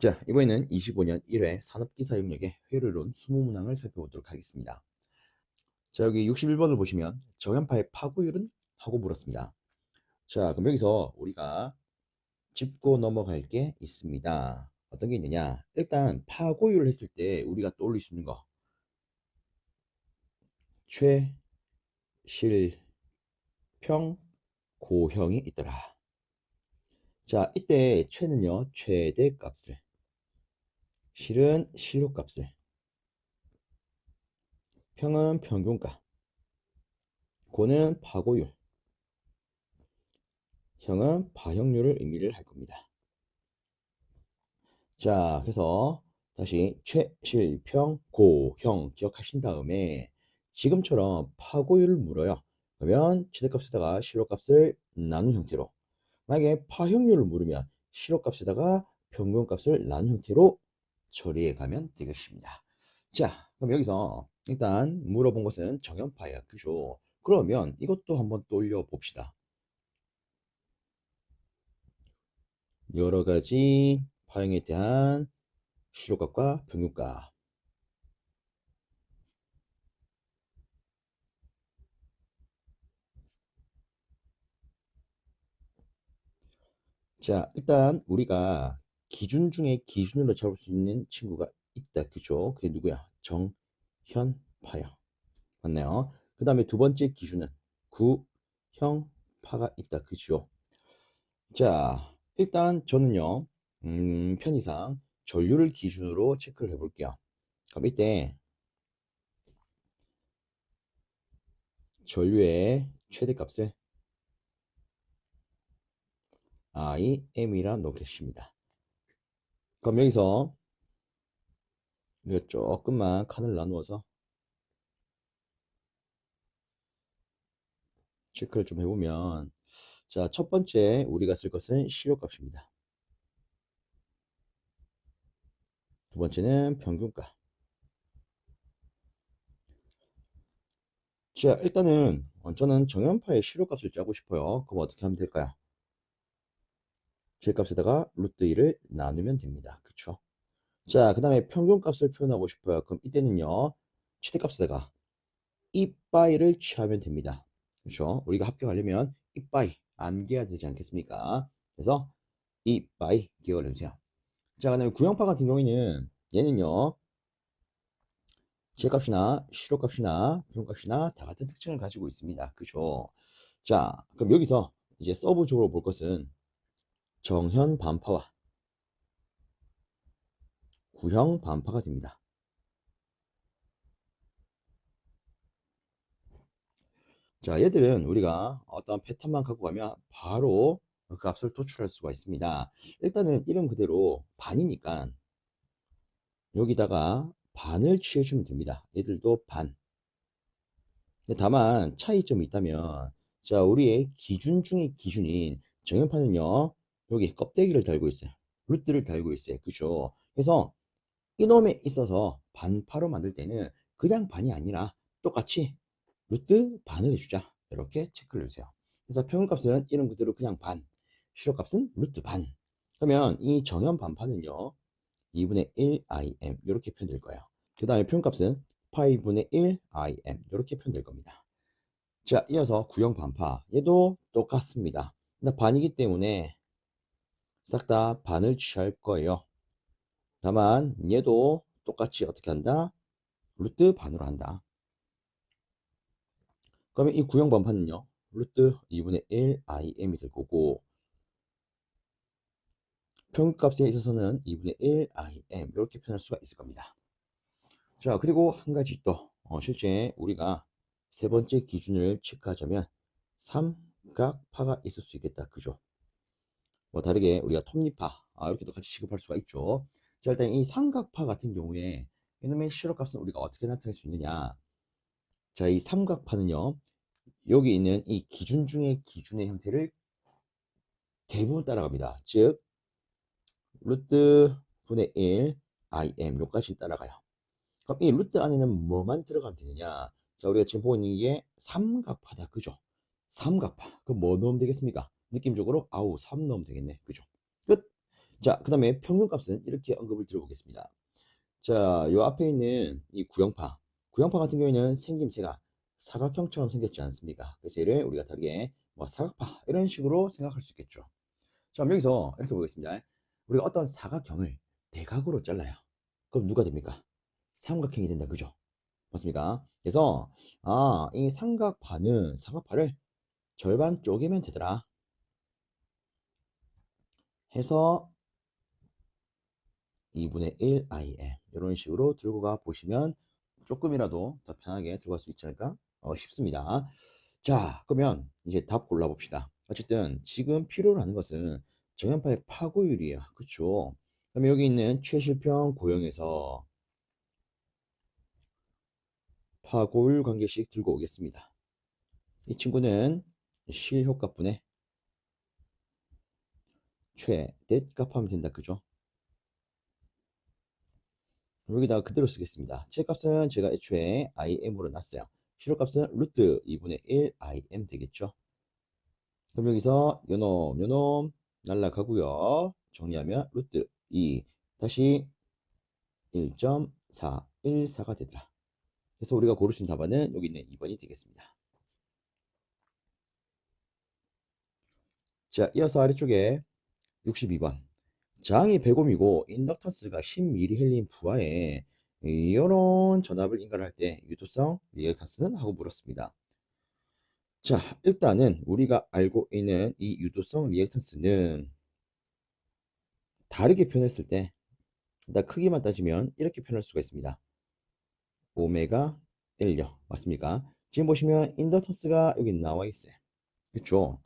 자, 이번에는 25년 1회 산업기사협력의 회로론 20문항을 살펴보도록 하겠습니다. 자, 여기 61번을 보시면 정연파의 파고율은? 하고 물었습니다. 자, 그럼 여기서 우리가 짚고 넘어갈 게 있습니다. 어떤 게 있느냐? 일단 파고율을 했을 때 우리가 떠올릴 수 있는 거 최, 실, 평, 고형이 있더라. 자, 이때 최는요 최대값을, 실은 실효값을, 평은 평균가, 고는 파고율, 형은 파형률을 의미를 할 겁니다. 자, 그래서 다시 최, 실, 평, 고, 형 기억하신 다음에 지금처럼 파고율을 물어요. 그러면 최대값에다가 실효값을 나눈 형태로, 만약에 파형률을 물으면 실효값에다가 평균값을 나눈 형태로 처리해 가면 되겠습니다. 자, 그럼 여기서 일단 물어본 것은 정연파야, 그죠? 그러면 이것도 한번 떠올려 봅시다. 여러 가지 파형에 대한 실효값과 평균값. 자, 일단 우리가 기준 중에 기준으로 잡을 수 있는 친구가 있다. 그죠? 그게 누구야? 정현파형. 맞나요? 그 다음에 두 번째 기준은 구형파가 있다. 그죠? 자, 일단 저는요, 편의상 전류를 기준으로 체크를 해볼게요. 그럼 이때 전류의 최대값을 IM이라 놓겠습니다. 그럼 여기서 우리가 조금만 칸을 나누어서 체크를 좀 해보면, 자, 첫 번째 우리가 쓸 것은 실효값입니다. 두 번째는 평균가. 자, 일단은 저는 정연파의 실효값을 짜고 싶어요. 그럼 어떻게 하면 될까요? 제값에다가 루트 1을 나누면 됩니다. 그쵸? 자, 그 다음에 평균값을 표현하고 싶어요. 그럼 이때는요, 최대값에다가 이빠이를 취하면 됩니다. 그렇죠? 우리가 합격하려면 이빠이 암기해야 되지 않겠습니까? 그래서 이빠이 기억을 해주세요. 자, 그 다음에 구형파 같은 경우에는 얘는요, 제값이나 실효값이나 평균값이나 다 같은 특징을 가지고 있습니다. 그죠? 자, 그럼 여기서 이제 서브적으로 볼 것은 정현 반파와 구형 반파가 됩니다. 자, 얘들은 우리가 어떤 패턴만 갖고 가면 바로 그 값을 도출할 수가 있습니다. 일단은 이름 그대로 반이니까 여기다가 반을 취해주면 됩니다. 얘들도 반. 근데 다만 차이점이 있다면, 자, 우리의 기준 중의 기준인 정연파는요, 여기 껍데기를 달고 있어요. 루트를 달고 있어요. 그죠? 그래서 이놈에 있어서 반파로 만들 때는 그냥 반이 아니라 똑같이 루트 반을 해주자. 이렇게 체크를 해주세요. 그래서 평균값은 이름 그대로 그냥 반, 실효값은 루트 반. 그러면 이 정연 반파는요, 2분의 1 im 이렇게 표현될 거예요. 그 다음에 평균값은 파이분의 1 im 이렇게 표현될 겁니다. 자, 이어서 구형 반파. 얘도 똑같습니다. 근데 반이기 때문에 싹 다 반을 취할 거예요. 다만 얘도 똑같이 어떻게 한다? 루트 반으로 한다. 그러면 이 구형 반파는요, 루트 2분의 1 im이 될 거고, 평균값에 있어서는 2분의 1 im 이렇게 표현할 수가 있을 겁니다. 자, 그리고 한 가지 또 실제 우리가 세 번째 기준을 체크하자면 삼각파가 있을 수 있겠다. 그죠? 뭐 다르게 우리가 톱니파 이렇게도 같이 취급할 수가 있죠. 자, 일단 이 삼각파 같은 경우에 이놈의 실효값은 우리가 어떻게 나타낼 수 있느냐? 자, 이 삼각파는요, 여기 있는 이 기준 중에 기준의 형태를 대부분 따라갑니다. 즉 루트 분의 1 im 요까지 따라가요. 그럼 이 루트 안에는 뭐만 들어가면 되느냐? 자, 우리가 지금 보고 있는 게 삼각파다. 그죠? 삼각파. 그럼 뭐 넣으면 되겠습니까? 느낌적으로, 아우, 3 넣으면 되겠네. 그죠? 끝. 자, 그 다음에 평균값은 이렇게 언급을 드려보겠습니다. 자, 요 앞에 있는 이 구형파. 구형파 같은 경우에는 생김새가 사각형처럼 생겼지 않습니까? 그래서 얘를 우리가 다르게 뭐 사각파 이런 식으로 생각할 수 있겠죠. 자, 그럼 여기서 이렇게 보겠습니다. 우리가 어떤 사각형을 대각으로 잘라요. 그럼 누가 됩니까? 삼각형이 된다. 그죠? 맞습니까? 그래서 이 삼각파는 사각파를 절반 쪼개면 되더라. 해서 2분의 1 im 이런 식으로 들고 가 보시면 조금이라도 더 편하게 들어갈 수 있지 않을까 싶습니다. 자, 그러면 이제 답 골라봅시다. 어쨌든 지금 필요로 하는 것은 정연파의 파고율이에요. 그쵸? 그럼 여기 있는 최실평 고형에서 파고율 관계식 들고 오겠습니다. 이 친구는 실효값분의 최대값 하면 된다. 그죠? 여기다가 그대로 쓰겠습니다. 최값은 제가 애초에 im으로 놨어요. 실효값은 루트 2분의 1 im 되겠죠. 그럼 여기서 요놈 날라가고요. 정리하면 루트 2 다시 1.414가 되더라. 그래서 우리가 고를 수 있는 답안은 여기 있는 2번이 되겠습니다. 자, 이어서 아래쪽에 62번. 저항이 100옴이고 인덕턴스가 10mH 부하에 이런 전압을 인가할 때 유도성 리액턴스는 하고 물었습니다. 자, 일단은 우리가 알고 있는 이 유도성 리액턴스는 다르게 표현했을 때, 일단 크기만 따지면 이렇게 표현할 수가 있습니다. 오메가 L요. 맞습니까? 지금 보시면 인덕턴스가 여기 나와 있어요. 그렇죠?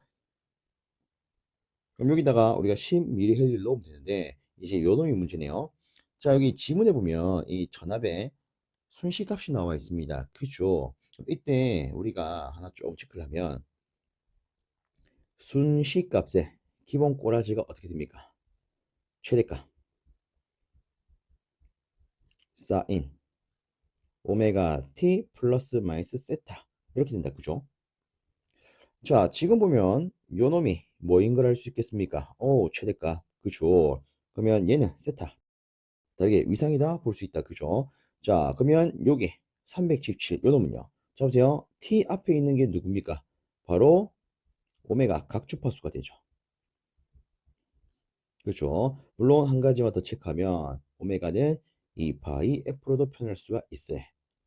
그럼 여기다가 우리가 10mH를 넣으면 되는데, 이제 요 놈이 문제네요. 자, 여기 지문에 보면 이 전압의 순시값이 나와 있습니다. 그죠? 그럼 이때 우리가 하나 조금 체크를 하면 순시값의 기본 꼬라지가 어떻게 됩니까? 최대값 사인 오메가 t 플러스 마이너스 세타 이렇게 된다. 그죠? 자, 지금 보면 요 놈이 뭐인 걸 알 수 있겠습니까? 오, 최대값. 그죠? 그러면 얘는 세타. 다르게 위상이다 볼 수 있다. 그죠? 자, 그러면 여기 317, 요 놈은요. 자, 보세요. t 앞에 있는 게 누굽니까? 바로 오메가 각주파수가 되죠. 그렇죠. 물론 한 가지만 더 체크하면 오메가는 2파이 f로도 표현할 수가 있어요.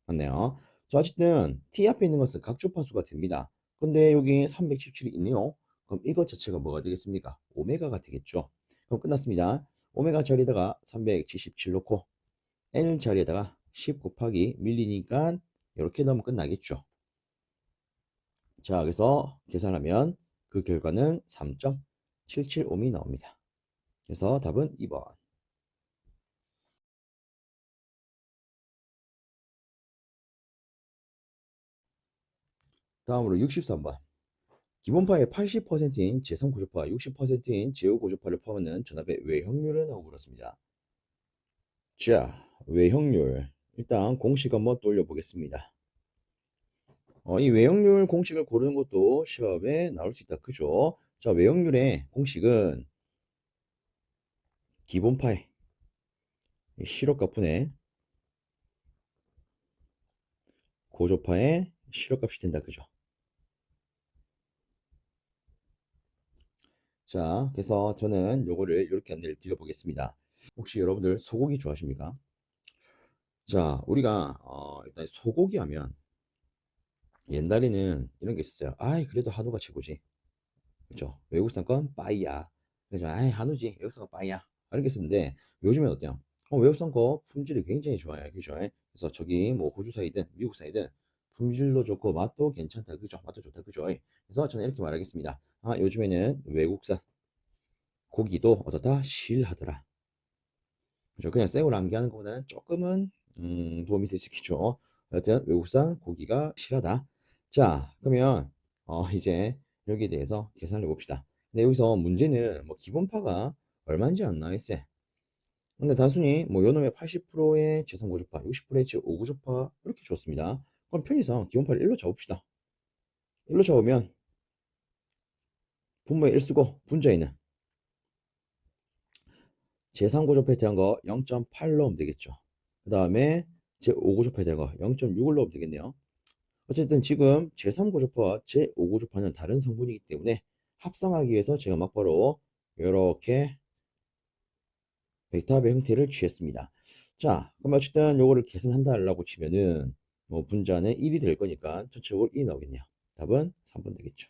맞네요. 자, 어쨌든 t 앞에 있는 것은 각주파수가 됩니다. 근데 여기 317이 있네요. 그럼 이것 자체가 뭐가 되겠습니까? 오메가가 되겠죠. 그럼 끝났습니다. 오메가 자리에다가 377 놓고 L 자리에다가 10 곱하기 밀리니까 이렇게 넣으면 끝나겠죠. 자, 그래서 계산하면 그 결과는 3.77옴이 나옵니다. 그래서 답은 2번. 다음으로 63번. 기본파의 80%인 제3고주파, 60%인 제5고주파를 포함하는 전압의 외형률은 하고 물었습니다. 자, 외형률. 일단 공식 한번 떠올려 보겠습니다. 이 외형률 공식을 고르는 것도 시험에 나올 수 있다. 그죠? 자, 외형률의 공식은 기본파의 실효값분의 고주파의 실효값이 된다. 그죠? 자, 그래서 저는 요거를 이렇게 안내를 드려보겠습니다. 혹시 여러분들 소고기 좋아하십니까? 자, 우리가 일단 소고기 하면 옛날에는 이런 게 있었어요. 아이, 그래도 한우가 최고지. 그죠? 외국산 건 빠이야. 그죠? 아이, 한우지. 외국산 건 빠이야. 이렇게 했었는데 요즘엔 어때요? 외국산 거 품질이 굉장히 좋아요. 그죠? 그래서 저기 뭐 호주산이든 미국산이든 품질도 좋고 맛도 괜찮다. 그죠? 맛도 좋다. 그죠? 그래서 저는 이렇게 말하겠습니다. 요즘에는 외국산 고기도 어떻다? 실하더라. 그죠? 그냥 생으로 암기하는 것보다는 조금은 도움이 될 수 있겠죠. 여하튼 외국산 고기가 실하다. 자, 그러면 이제 여기에 대해서 계산을 해봅시다. 근데 여기서 문제는 뭐 기본파가 얼마인지 안 나와 있어요. 근데 단순히 뭐 요놈의 80%의 제3고주파, 60%의 제5고주파 이렇게 줬습니다. 그럼 편의상 기본파를 1로 잡읍시다. 1로 잡으면 분모에 1 쓰고 분자에는 제3고조표에 대한 거 0.8 넣으면 되겠죠. 그 다음에 제5고조표에 대한 거 0.6을 넣으면 되겠네요. 어쨌든 지금 제3고조표와 제5고조표는 다른 성분이기 때문에 합성하기 위해서 제가 막바로 이렇게 벡터합의 형태를 취했습니다. 자, 그럼 어쨌든 요거를 계산한다라고 치면은 뭐 분자는 1이 될 거니까 전체적으로 1이 나오겠네요. 답은 3번 되겠죠.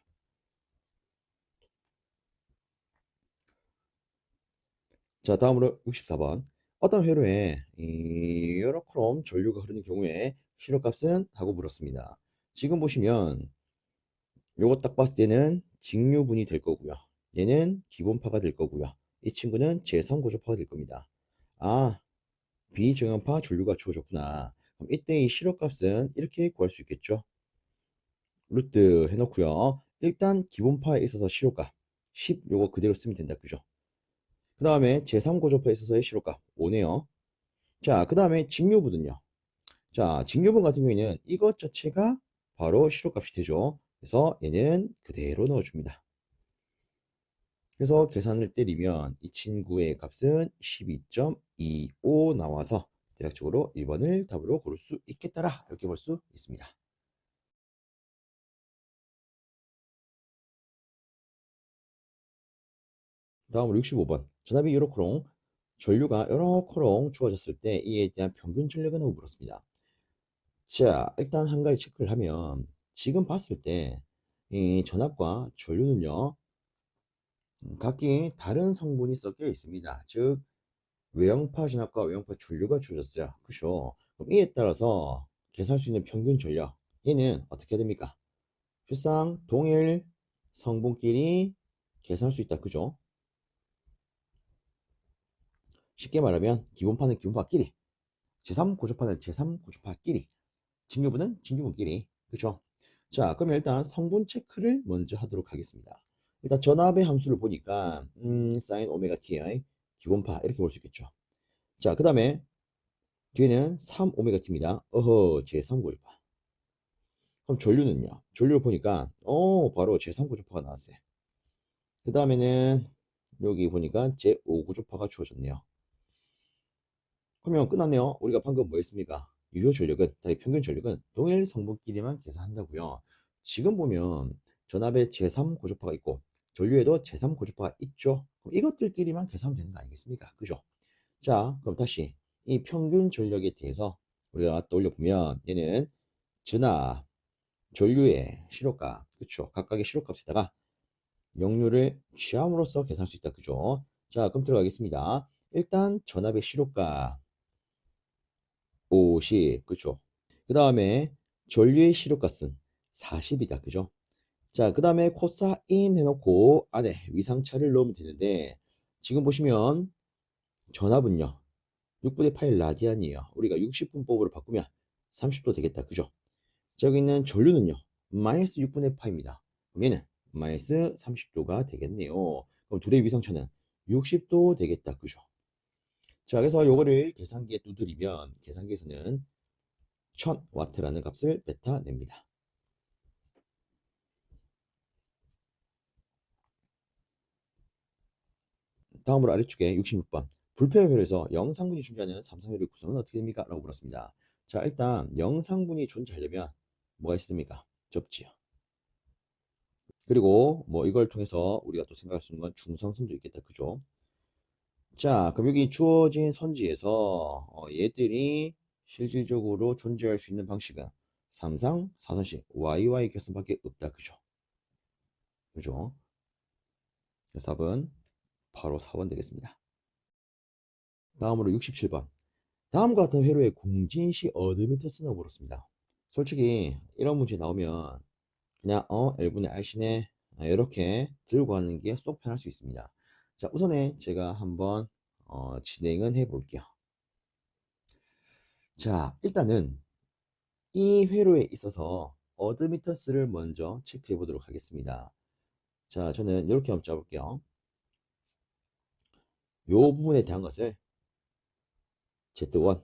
자, 다음으로 64번. 어떤 회로에 요렇게 전류가 흐르는 경우에 시료값은? 하고 물었습니다. 지금 보시면 요거 딱 봤을 때는 직류분이 될 거고요. 얘는 기본파가 될 거고요. 이 친구는 제3고조파가 될 겁니다. 아, 비정연파 전류가 주어졌구나. 그럼 이때 이 시료값은 이렇게 구할 수 있겠죠. 루트 해놓고요. 일단 기본파에 있어서 시료값 10 요거 그대로 쓰면 된다. 그죠? 그 다음에 제3고조파에 있어서의 시료값 5네요. 자, 그 다음에 직류분은요. 자, 직류분 같은 경우에는 이것 자체가 바로 시료값이 되죠. 그래서 얘는 그대로 넣어줍니다. 그래서 계산을 때리면 이 친구의 값은 12.25 나와서 대략적으로 1번을 답으로 고를 수 있겠더라. 이렇게 볼 수 있습니다. 다음으로 65번. 전압이 요렇게롱 전류가 요렇게롱 주어졌을 때 이에 대한 평균 전력은? 하고 물었습니다. 자, 일단 한 가지 체크를 하면 지금 봤을 때 이 전압과 전류는요 각기 다른 성분이 섞여 있습니다. 즉 외형파 진압과 외형파 전류가 주어졌어요. 그죠? 그럼 이에 따라서 계산할 수 있는 평균 전력 얘는 어떻게 됩니까? 실상 동일 성분끼리 계산할 수 있다. 그죠? 쉽게 말하면 기본파는 기본파끼리, 제3고주파는 제3고주파끼리, 직류분은 직류분끼리. 그죠? 자, 그러면 일단 성분 체크를 먼저 하도록 하겠습니다. 일단 전압의 함수를 보니까 사인 오메가 t의 기본파 이렇게 볼 수 있겠죠. 자, 그 다음에 뒤에는 3 오메가 t입니다. 어허, 제3고주파. 그럼 전류는요? 전류를 보니까 바로 제3고주파가 나왔어요. 그 다음에는 여기 보니까 제5고주파가 주어졌네요. 그러면 끝났네요. 우리가 방금 뭐 했습니까? 유효 전력은, 평균 전력은 동일 성분끼리만 계산한다고요. 지금 보면 전압에 제3고주파가 있고 전류에도 제3고주파가 있죠. 그럼 이것들끼리만 계산하면 되는 거 아니겠습니까? 그죠? 자, 그럼 다시 이 평균 전력에 대해서 우리가 떠올려 보면 얘는 전압, 전류의 시료값, 그쵸? 각각의 시료값에다가 역류를 취함으로써 계산할 수 있다. 그죠? 자, 그럼 들어가겠습니다. 일단 전압의 시료값 50, 그쵸? 그 다음에 전류의 시료값은 40이다. 그죠? 자, 그 다음에 코사인 해놓고 안에 위상차를 넣으면 되는데 지금 보시면 전압은요 6분의 8 라디안이에요. 우리가 60분법으로 바꾸면 30도 되겠다. 그죠? 저기 있는 전류는요 마이너스 6분의 8입니다. 그럼 얘는 마이너스 30도가 되겠네요. 그럼 둘의 위상차는 60도 되겠다. 그죠? 자, 그래서 요거를 계산기에 두드리면 계산기에서는 1000W라는 값을 뱉어냅니다. 다음으로 아래쪽에 66번. 불표혈에서 영상분이 존재하는 삼성혈의 구성은 어떻게 됩니까? 라고 물었습니다. 자, 일단 영상분이 존재하려면 뭐가 있습니까? 접지요. 그리고 뭐 이걸 통해서 우리가 또 생각할 수 있는 건 중성선도 있겠다. 그죠? 자, 그럼 여기 주어진 선지에서 얘들이 실질적으로 존재할 수 있는 방식은 삼상, 사선식, YY 계선밖에 없다. 그죠? 그죠? 그래서 답은 바로 4번 되겠습니다. 다음으로 67번. 다음과 같은 회로의 공진시 어드미터스는 물었습니다. 솔직히 이런 문제 나오면 그냥 L분의 R시네 이렇게 들고 가는 게 쏙 편할 수 있습니다. 자, 우선에 제가 한번 진행은 해 볼게요. 자, 일단은 이 회로에 있어서 어드미터스를 먼저 체크해 보도록 하겠습니다. 자, 저는 이렇게 한번 짜볼게요. 이 부분에 대한 것을 Z1,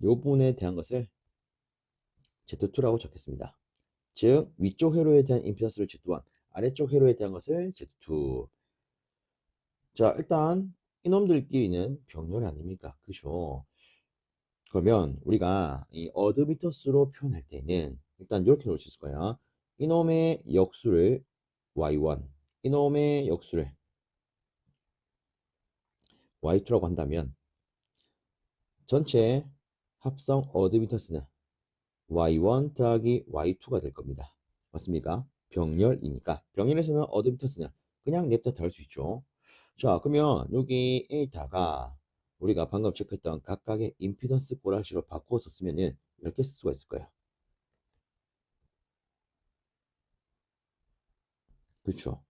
이 부분에 대한 것을 Z2라고 적겠습니다. 즉 위쪽 회로에 대한 임피던스를 Z1, 아래쪽 회로에 대한 것을 Z2. 자, 일단 이놈들끼리는 병렬 아닙니까? 그죠? 그러면 우리가 이 어드미터스로 표현할 때는 일단 이렇게 놓을 수 있을 거야. 이놈의 역수를 y1, 이놈의 역수를 y2라고 한다면 전체 합성 어드미터스는 y1 더하기 y2가 될 겁니다. 맞습니까? 병렬이니까. 병렬에서는 어드미터스는 그냥 냅다 다룰 수 있죠. 자, 그러면 여기 에이타가 우리가 방금 체크했던 각각의 임피던스 꼬라지로 바꿔서 쓰면은 이렇게 쓸 수가 있을 거예요. 그렇죠.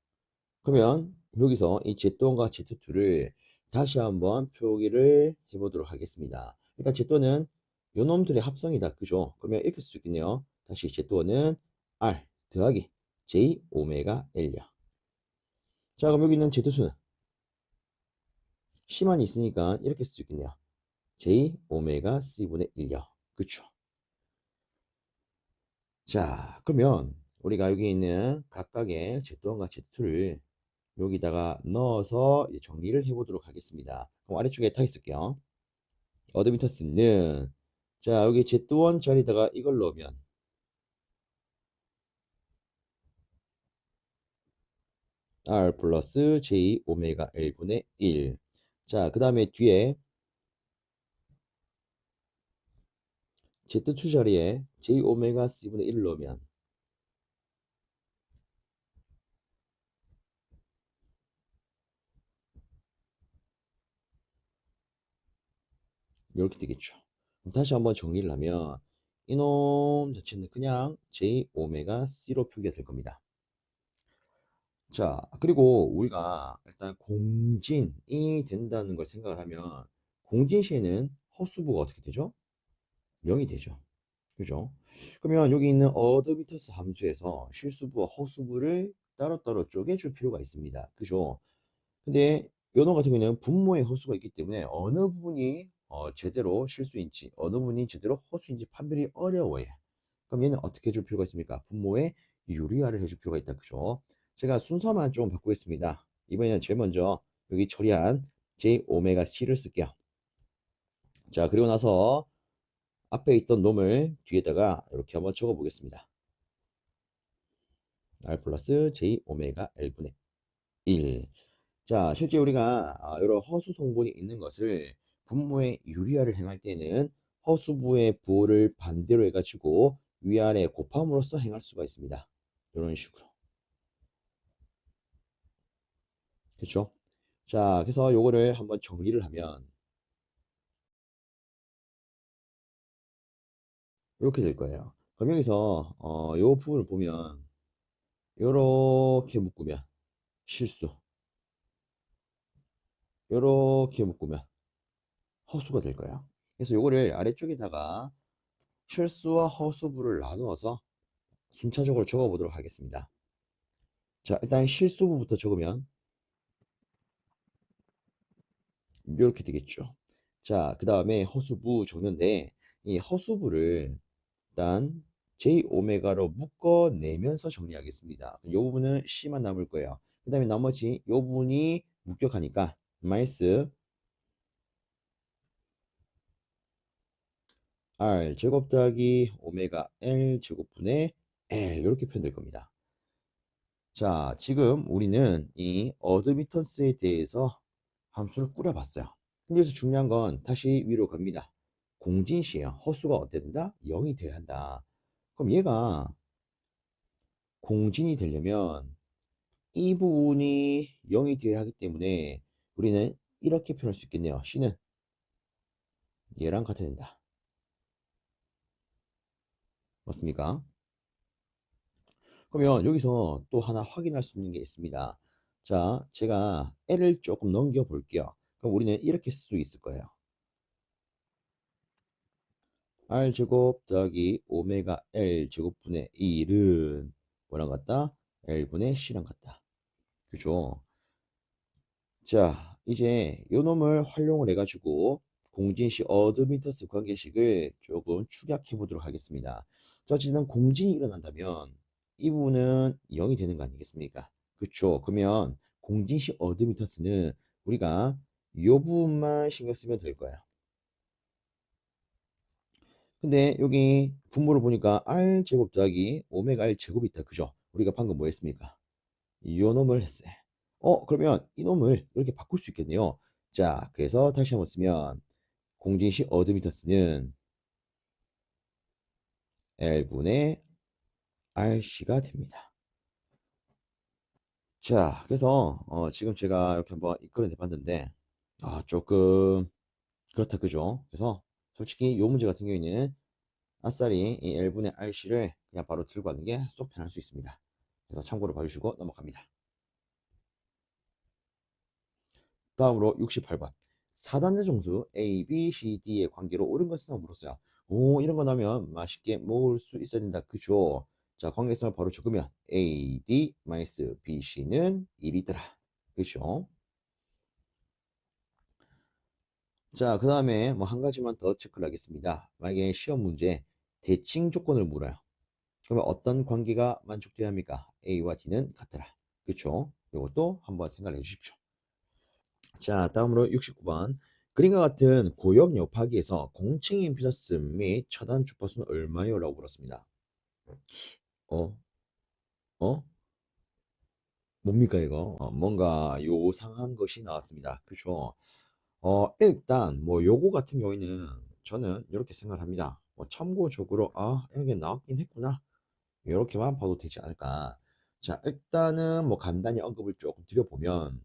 그러면 여기서 이 Z1과 Z2를 다시 한번 표기를 해보도록 하겠습니다. 일단 Z2는 요놈들의 합성이다. 그죠? 그러면 이렇게 쓸 수 있겠네요. 다시 Z2는 R 더하기 J 오메가 L이야. 자, 그럼 여기 있는 Z2는 C만 있으니까 이렇게 쓸 수 있겠네요. J 오메가 C분의 1이요. 그쵸? 자, 그러면 우리가 여기 있는 각각의 Z1과 Z2를 여기다가 넣어서 이제 정리를 해보도록 하겠습니다. 그럼 아래쪽에 타 있을게요. 어드미터스는 자 여기 Z1 자리다가 이걸 넣으면 R 플러스 J 오메가 L분의 1. 자, 그 다음에 뒤에 Z2 자리에 J 오메가 C분의 1을 넣으면 이렇게 되겠죠. 그럼 다시 한번 정리를 하면 이놈 자체는 그냥 J 오메가 C로 표기가 될 겁니다. 자, 그리고 우리가 일단 공진이 된다는 걸 생각을 하면 공진 시에는 허수부가 어떻게 되죠? 0이 되죠. 그죠? 그러면 여기 있는 어드미터스 함수에서 실수부와 허수부를 따로따로 쪼개줄 필요가 있습니다. 그죠? 근데 요놈 같은 경우에는 분모의 허수가 있기 때문에 어느 부분이 제대로 실수인지 어느 부분이 제대로 허수인지 판별이 어려워요. 그럼 얘는 어떻게 해줄 필요가 있습니까? 분모의 유리화를 해줄 필요가 있다. 그죠? 제가 순서만 좀 바꾸겠습니다. 이번에는 제일 먼저 여기 처리한 J 오메가 C를 쓸게요. 자, 그리고 나서 앞에 있던 놈을 뒤에다가 이렇게 한번 적어 보겠습니다. R 플러스 J 오메가 L분의 1. 자, 실제 우리가 이런 허수 성분이 있는 것을 분모의 유리화를 행할 때는 허수부의 부호를 반대로 해가지고 위아래 곱함으로써 행할 수가 있습니다. 이런 식으로. 그렇죠? 자, 그래서 요거를 한번 정리를 하면 이렇게 될 거예요. 그럼 여기서 요 부분을 보면 요렇게 묶으면 실수, 요렇게 묶으면 허수가 될 거예요. 그래서 요거를 아래쪽에다가 실수와 허수부를 나누어서 순차적으로 적어 보도록 하겠습니다. 자, 일단 실수부부터 적으면 이렇게 되겠죠. 자, 그 다음에 허수부 적는데 이 허수부를 일단 J 오메가로 묶어내면서 정리하겠습니다. 이 부분은 C만 남을 거예요. 그 다음에 나머지 이 부분이 목격하니까 마이너스 R 제곱 더하기 오메가 L 제곱분의 L 이렇게 표현될 겁니다. 자, 지금 우리는 이 어드미턴스에 대해서 함수를 꾸려봤어요. 근데 여기서 중요한 건 다시 위로 갑니다. 공진시에요. 허수가 어때야 된다? 0이 돼야 한다. 그럼 얘가 공진이 되려면 이 부분이 0이 돼야 하기 때문에 우리는 이렇게 표현할 수 있겠네요. C는 얘랑 같아야 된다. 맞습니까? 그러면 여기서 또 하나 확인할 수 있는 게 있습니다. 자, 제가 L을 조금 넘겨 볼게요. 그럼 우리는 이렇게 쓸 수 있을 거예요. R제곱 더하기 오메가 L 제곱분의 1은 뭐랑 같다? L분의 C랑 같다. 그죠? 자, 이제 요 놈을 활용을 해가지고 공진시 어드미터스 관계식을 조금 축약해 보도록 하겠습니다. 자, 어쨌든 공진이 일어난다면 이 부분은 0이 되는 거 아니겠습니까? 그쵸? 그러면 공진시 어드미턴스는 우리가 이 부분만 신경 쓰면 될 거야. 근데 여기 분모를 보니까 r제곱 더하기 오메가 r 제곱이 있다. 그죠? 우리가 방금 뭐 했습니까? 요 놈을 했어요. 그러면 이 놈을 이렇게 바꿀 수 있겠네요. 자, 그래서 다시 한번 쓰면 공진시 어드미턴스는 L분의 RC가 됩니다. 자, 그래서 지금 제가 이렇게 한번 이끌어내 봤는데 조금 그렇다 그죠? 그래서 솔직히 요 문제 같은 경우에는 아싸리 이 L분의 RC를 그냥 바로 들고 가는 게 쏙 편할 수 있습니다. 그래서 참고로 봐주시고 넘어갑니다. 다음으로 68번. 4단자 정수 A, B, C, D의 관계로 옳은 것은 물었어요. 오, 이런 거 나오면 맛있게 먹을 수 있어야 된다. 그죠? 자, 관계성을 바로 적으면 A, D, B, C는 1이더라. 그죠? 자, 그 다음에 뭐 한 가지만 더 체크를 하겠습니다. 만약에 시험 문제 대칭 조건을 물어요. 그러면 어떤 관계가 만족돼야 합니까? A와 D는 같더라. 그쵸? 이것도 한번 생각해 주십시오. 자, 다음으로 69번. 그림과 같은 고역 여파기에서 공칭 임피던스 및 차단 주파수는 얼마요? 라고 물었습니다. 어? 어? 뭡니까 이거? 뭔가 요상한 것이 나왔습니다. 그죠? 일단 뭐 요거 같은 경우에는 저는 이렇게 생각합니다. 뭐 참고적으로 이렇게 나왔긴 했구나. 이렇게만 봐도 되지 않을까. 자, 일단은 뭐 간단히 언급을 조금 드려보면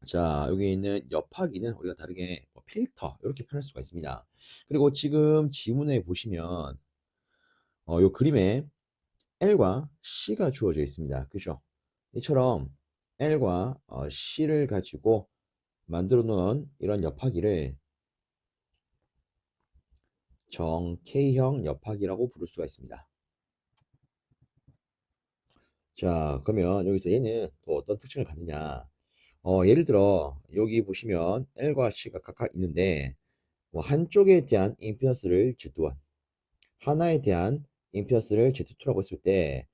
자, 여기 있는 엽하기는 우리가 다르게 뭐 필터 이렇게 표현할 수가 있습니다. 그리고 지금 지문에 보시면 요 그림에 L과 C가 주어져 있습니다. 그죠? 이처럼 L과 C를 가지고 만들어 놓은 이런 엽하기를 정K형 엽하기라고 부를 수가 있습니다. 자, 그러면 여기서 얘는 또 어떤 특징을 갖느냐? 예를 들어 여기 보시면 L과 C가 각각 있는데 뭐 한쪽에 대한 임피던스를 Z1, 하나에 대한 임피던스를 Z2라고 했을 때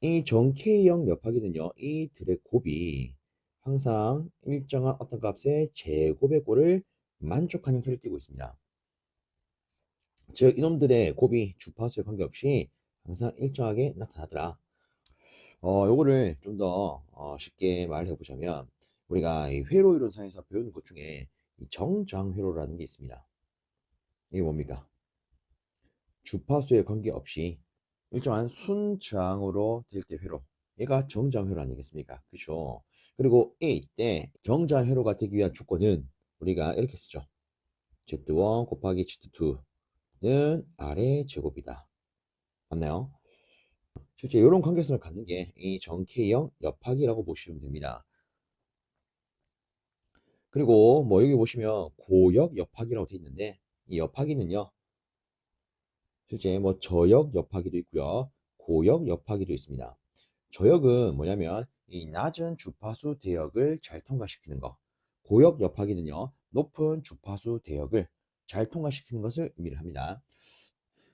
이 정K형 엽하기는요, 이들의 곱이 항상 일정한 어떤 값의 제곱의 꼴을 만족하는 형태를 띠고 있습니다. 즉 이놈들의 곱이 주파수에 관계없이 항상 일정하게 나타나더라. 요거를 좀 더 쉽게 말해 보자면 우리가 이 회로 이론상에서 배우는 것 중에 이 정장회로라는 게 있습니다. 이게 뭡니까? 주파수에 관계없이 일정한 순저항으로 될 때 회로, 얘가 정장회로 아니겠습니까? 그죠? 그리고 이때 정장회로가 되기 위한 조건은 우리가 이렇게 쓰죠. Z1 곱하기 Z2는 R의 제곱이다. 맞나요? 실제 이런 관계성을 갖는 게 이 정K형 엽하기라고 보시면 됩니다. 그리고 뭐 여기 보시면 고역 엽하기라고 되어 있는데 이 엽하기는요, 실제 뭐 저역 엽하기도 있고요, 고역 엽하기도 있습니다. 저역은 뭐냐면 이 낮은 주파수 대역을 잘 통과시키는 거. 고역 엽하기는요, 높은 주파수 대역을 잘 통과시키는 것을 의미를 합니다.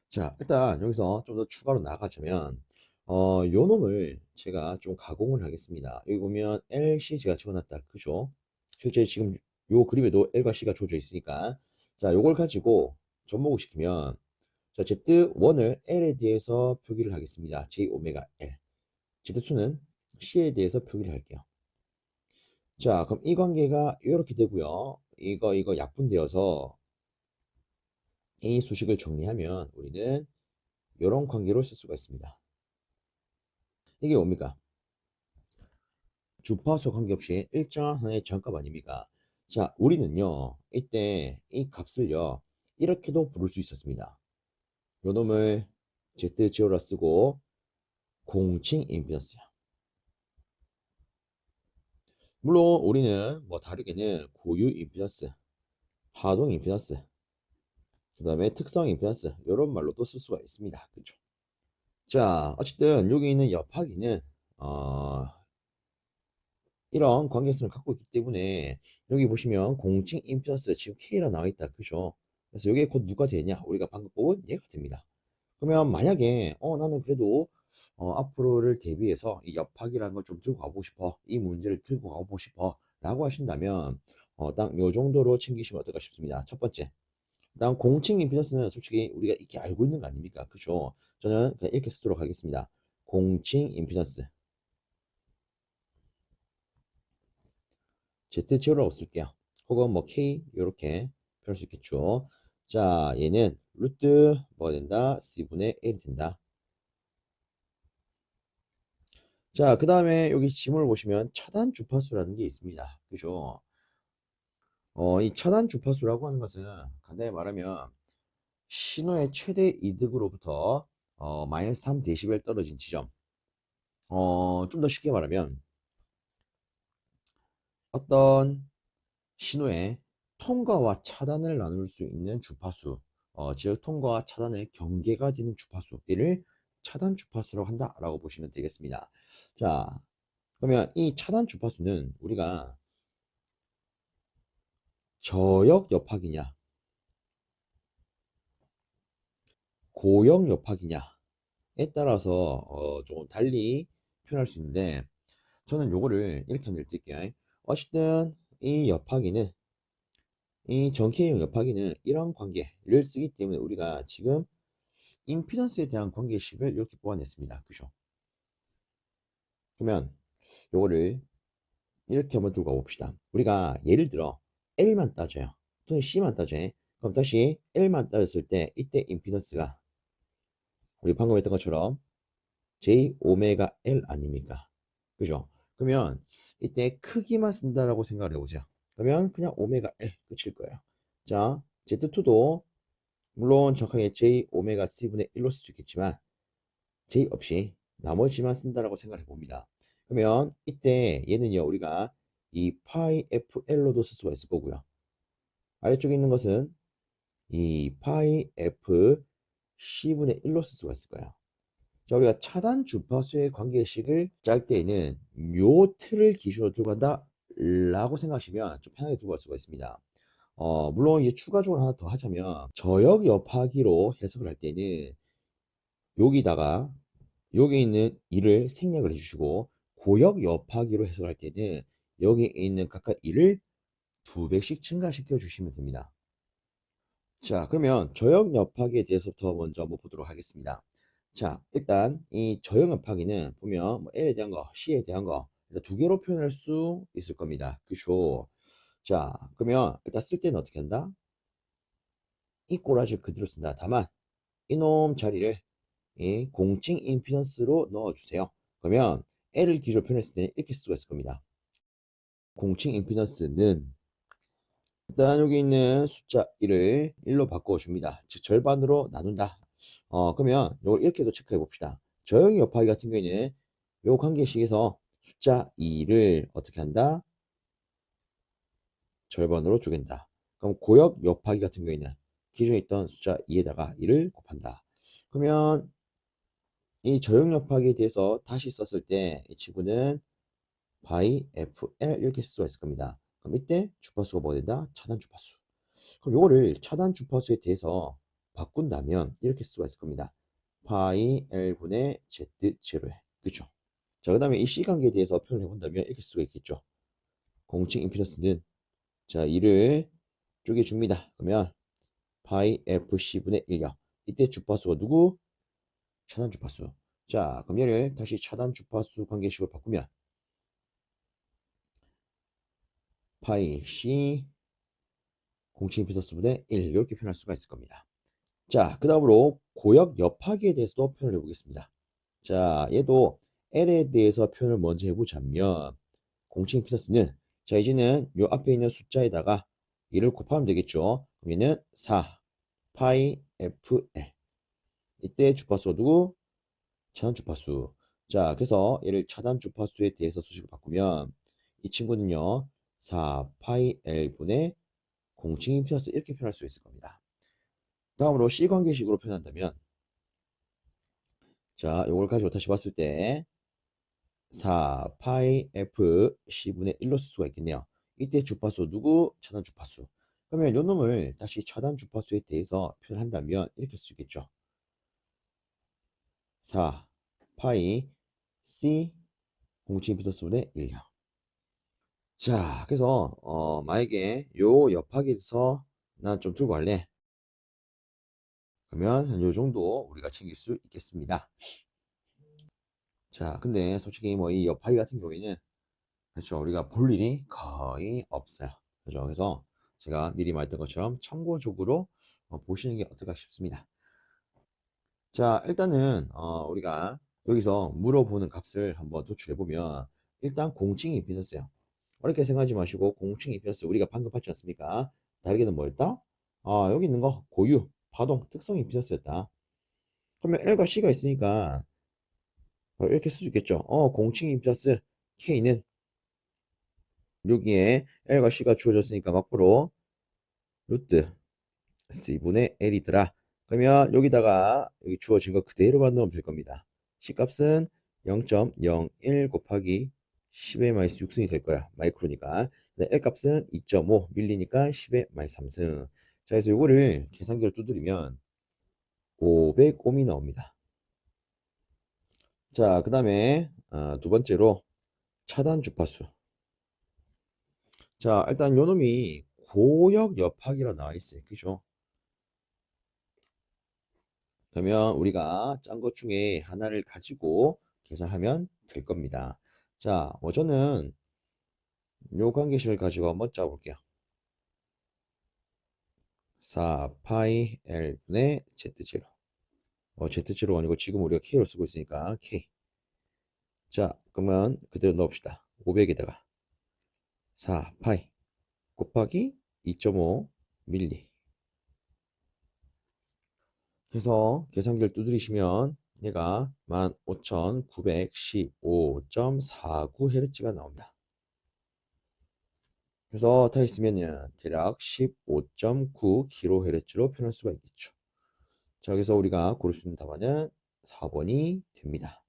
자, 일단 여기서 좀 더 추가로 나가자면 요 놈을 제가 좀 가공을 하겠습니다. 여기 보면 LCG가 적어놨다. 그죠? 실제 지금 요 그림에도 L과 C가 주어져 있으니까 자, 요걸 가지고 접목을 시키면 자, Z1을 L에 대해서 표기를 하겠습니다. J 오메가 L. Z2는 C에 대해서 표기를 할게요. 자, 그럼 이 관계가 이렇게 되고요. 이거 약분되어서 이 수식을 정리하면 우리는 이런 관계로 쓸 수가 있습니다. 이게 뭡니까? 주파수 관계없이 일정한 하나의 정값 아닙니까? 자, 우리는요, 이때 이 값을요, 이렇게도 부를 수 있었습니다. 요 놈을 ZGO라 쓰고 공칭 임피던스야. 물론 우리는 뭐 다르게는 고유 임피던스, 하동 임피던스, 그 다음에 특성 임피던스 이런 말로도 쓸 수가 있습니다. 그렇죠? 자, 어쨌든 여기 있는 엽하기는 어, 이런 관계성을 갖고 있기 때문에 여기 보시면 공칭 임피던스 지금 K라 나와 있다. 그죠? 그래서 이게 곧 누가 되냐? 우리가 방금 뽑은 얘가 됩니다. 그러면 만약에 나는 그래도 앞으로를 대비해서 이 엽학이라는 걸 좀 들고 가보고 싶어. 이 문제를 들고 가보고 싶어. 라고 하신다면 딱 요 정도로 챙기시면 어떨까 싶습니다. 첫 번째. 다음 공칭 임피던스는 솔직히 우리가 이렇게 알고 있는 거 아닙니까? 그죠? 저는 그냥 이렇게 쓰도록 하겠습니다. 공칭 임피던스. Z0라고 쓸게요. 혹은 뭐 K 이렇게 표현할 수 있겠죠. 자, 얘는 루트 뭐가 된다? C분의 1이 된다. 자, 그 다음에 여기 지문을 보시면 차단 주파수라는 게 있습니다. 그죠? 이 차단 주파수라고 하는 것은 간단히 말하면 신호의 최대 이득으로부터 마이너스 3dB 떨어진 지점. 좀 더 쉽게 말하면 어떤 신호의 통과와 차단을 나눌 수 있는 주파수, 즉 통과와 차단의 경계가 되는 주파수를 차단 주파수라고 한다라고 보시면 되겠습니다. 자, 그러면 이 차단 주파수는 우리가 저역 옆학이냐, 고역 옆학이냐에 따라서 조금 달리 표현할 수 있는데 저는 요거를 이렇게 드릴게요. 어쨌든 이 옆학이는 이 전K형 옆하기는 이런 관계를 쓰기 때문에 우리가 지금 임피던스에 대한 관계식을 이렇게 뽑아냈습니다. 그죠? 그러면 요거를 이렇게 한번 들고 가봅시다. 우리가 예를 들어 L만 따져요. 또는 C만 따져요. 그럼 다시 L만 따졌을 때 이때 임피던스가 우리 방금 했던 것처럼 J 오메가 L 아닙니까? 그죠? 그러면 이때 크기만 쓴다라고 생각을 해보세요. 그러면 그냥 오메가 L 끝일 거예요. 자, Z2도 물론 정확하게 J 오메가 C분의 1로 쓸 수 있겠지만 J 없이 나머지만 쓴다라고 생각해 봅니다. 그러면 이때 얘는요 우리가 이 파이 FL로도 쓸 수가 있을 거고요. 아래쪽에 있는 것은 이 파이 F C분의 1로 쓸 수가 있을 거예요. 자, 우리가 차단 주파수의 관계식을 짤 때에는 요 틀을 기준으로 들고 간다 라고 생각하시면 좀 편하게 들고 갈 수가 있습니다. 물론 이제 추가적으로 하나 더 하자면 저역 여파기로 해석을 할 때는 여기다가 여기 있는 1을 생략을 해주시고 고역 여파기로 해석할 때는 여기 있는 각각 1을 2배씩 증가시켜 주시면 됩니다. 자, 그러면 저역 여파기에 대해서부터 먼저 한번 보도록 하겠습니다. 자, 일단 이 저역 여파기는 보면 뭐 L에 대한 거, C에 대한 거 두 개로 표현할 수 있을 겁니다. 그죠? 자, 그러면 일단 쓸 때는 어떻게 한다? 이 꼬라지를 그대로 쓴다. 다만 이놈 자리를 이 공칭 임피던스로 넣어주세요. 그러면 L을 기준으로 표현했을 때는 이렇게 쓸 수가 있을 겁니다. 공칭 임피던스는 일단 여기 있는 숫자 1을 1로 바꿔줍니다. 즉 절반으로 나눈다. 그러면 이걸 이렇게도 체크해 봅시다. 저형이 곱하기 같은 경우에는 요 관계식에서 숫자 2를 어떻게 한다? 절반으로 쪼갠다. 그럼 고역 곱하기 같은 경우에는 기존에 있던 숫자 2에다가 2를 곱한다. 그러면 이 저역 곱하기에 대해서 다시 썼을 때 이 친구는 by FL 이렇게 쓸 수가 있을 겁니다. 그럼 이때 주파수가 뭐가 된다? 차단 주파수. 그럼 요거를 차단 주파수에 대해서 바꾼다면 이렇게 쓸 수가 있을 겁니다. 파이 L분의 Z0에. 그쵸? 자, 그 다음에 이 C 관계에 대해서 표현해 본다면 이렇게 쓸 수가 있겠죠. 공칭 임피던스는 자, 이를 쪼개줍니다. 그러면 파이 FC분의 1요. 이때 주파수가 누구? 차단 주파수. 자, 그럼 얘를 다시 차단 주파수 관계식으로 바꾸면 파이 C 공칭 임피던스분의 1 이렇게 표현할 수가 있을 겁니다. 자, 그 다음으로 고역 옆하기에 대해서도 표현을 해보겠습니다. 자, 얘도 L에 대해서 표현을 먼저 해보자면 공칭 임피던스는 자, 이제는 요 앞에 있는 숫자에다가 1을 곱하면 되겠죠. 그럼 얘는 4 파이 FL 이때 주파수가 누구? 차단 주파수. 자, 그래서 얘를 차단 주파수에 대해서 수식을 바꾸면 이 친구는요 4 파이 L분의 공칭 임피던스 이렇게 표현할 수 있을 겁니다. 다음으로 C 관계식으로 표현한다면 자, 요걸 가지고 다시 봤을 때 4 파이 F C분의 1로 쓸 수가 있겠네요. 이때 주파수 누구? 차단 주파수. 그러면 요 놈을 다시 차단 주파수에 대해서 표현한다면 이렇게 쓸 수 있겠죠. 4 파이 C 공칭 임피던스 분의 1요. 자, 그래서 만약에 요 옆하기에서 난 좀 들고 갈래. 그러면 한 요 정도 우리가 챙길 수 있겠습니다. 자, 근데 솔직히 뭐 이 옆하기 같은 경우에는 그렇죠. 우리가 볼 일이 거의 없어요. 그죠? 그래서 제가 미리 말했던 것처럼 참고적으로 보시는 게 어떨까 싶습니다. 자, 일단은 우리가 여기서 물어보는 값을 한번 도출해 보면 일단 공칭 임피던스요. 어렵게 생각하지 마시고 공칭 임피던스 우리가 방금 봤지 않습니까? 다르게는 뭐였다? 여기 있는 거 고유 파동 특성 임피던스였다. 그러면 L과 C가 있으니까 이렇게 쓸 수 있겠죠. 공칭 임피던스 K는 여기에 L과 C가 주어졌으니까 막부로 루트 C분의 L이더라. 그러면 여기다가 여기 주어진 거 그대로만 넣으면 될 겁니다. C값은 0.01 곱하기 10의 마이너스 6승이 될 거야. 마이크로니까. L값은 2.5 밀리니까 10의 마이너스 3승. 자, 그래서 이거를 계산기로 두드리면 500옴이 나옵니다. 자, 그 다음에 두 번째로 차단 주파수. 자, 일단 요 놈이 고역 옆하기라 나와 있어요. 그죠? 그러면 우리가 짠 것 중에 하나를 가지고 계산하면 될 겁니다. 자, 저는 요 관계식을 가지고 한번 짜볼게요. 4 파이 L분의 Z0. Z0가 아니고 지금 우리가 K로 쓰고 있으니까 K. 자, 그러면 그대로 넣읍시다. 500에다가 4 파이 곱하기 2.5 밀리. 그래서 계산기를 두드리시면 얘가 15,915.49Hz가 나옵니다. 그래서 다 있으면요 대략 15.9kHz로 표현할 수가 있겠죠. 자, 그래서 우리가 고를 수 있는 답안은 4번이 됩니다.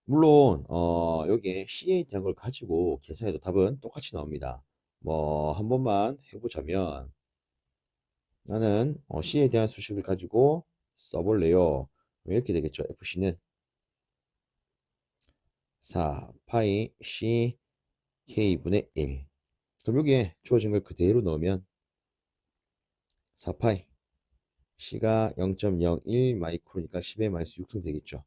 물론 여기에 C에 대한 걸 가지고 계산해도 답은 똑같이 나옵니다. 뭐 한 번만 해보자면 나는 C에 대한 수식을 가지고 써볼래요. 이렇게 되겠죠. FC는 4 파이 C K분의 1. 그럼 여기에 주어진 걸 그대로 넣으면 4파이 C가 0.01 마이크로니까 10의 마이너스 6승 되겠죠.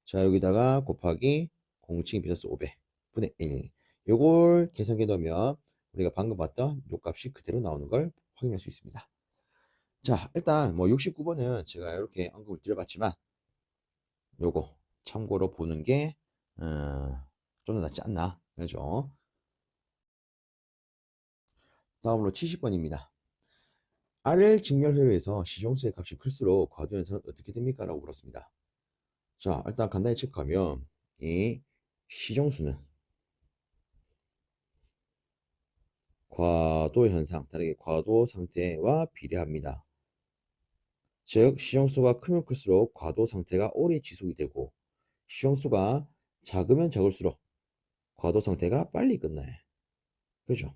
자, 여기다가 곱하기 공칭 비너스 500 분의 1. 요걸 계산기에 넣으면 우리가 방금 봤던 요 값이 그대로 나오는 걸 확인할 수 있습니다. 자, 일단 뭐 69번은 제가 이렇게 언급을 드려봤지만 요거 참고로 보는 게 좀 더 낫지 않나. 그죠? 다음으로 70번입니다. RL 직렬회로에서 시정수의 값이 클수록 과도현상은 어떻게 됩니까? 라고 물었습니다. 자, 일단 간단히 체크하면 이 시정수는 과도 현상, 다르게 과도 상태와 비례합니다. 즉, 시정수가 크면 클수록 과도 상태가 오래 지속이 되고 시정수가 작으면 작을수록 과도 상태가 빨리 끝나요. 그죠?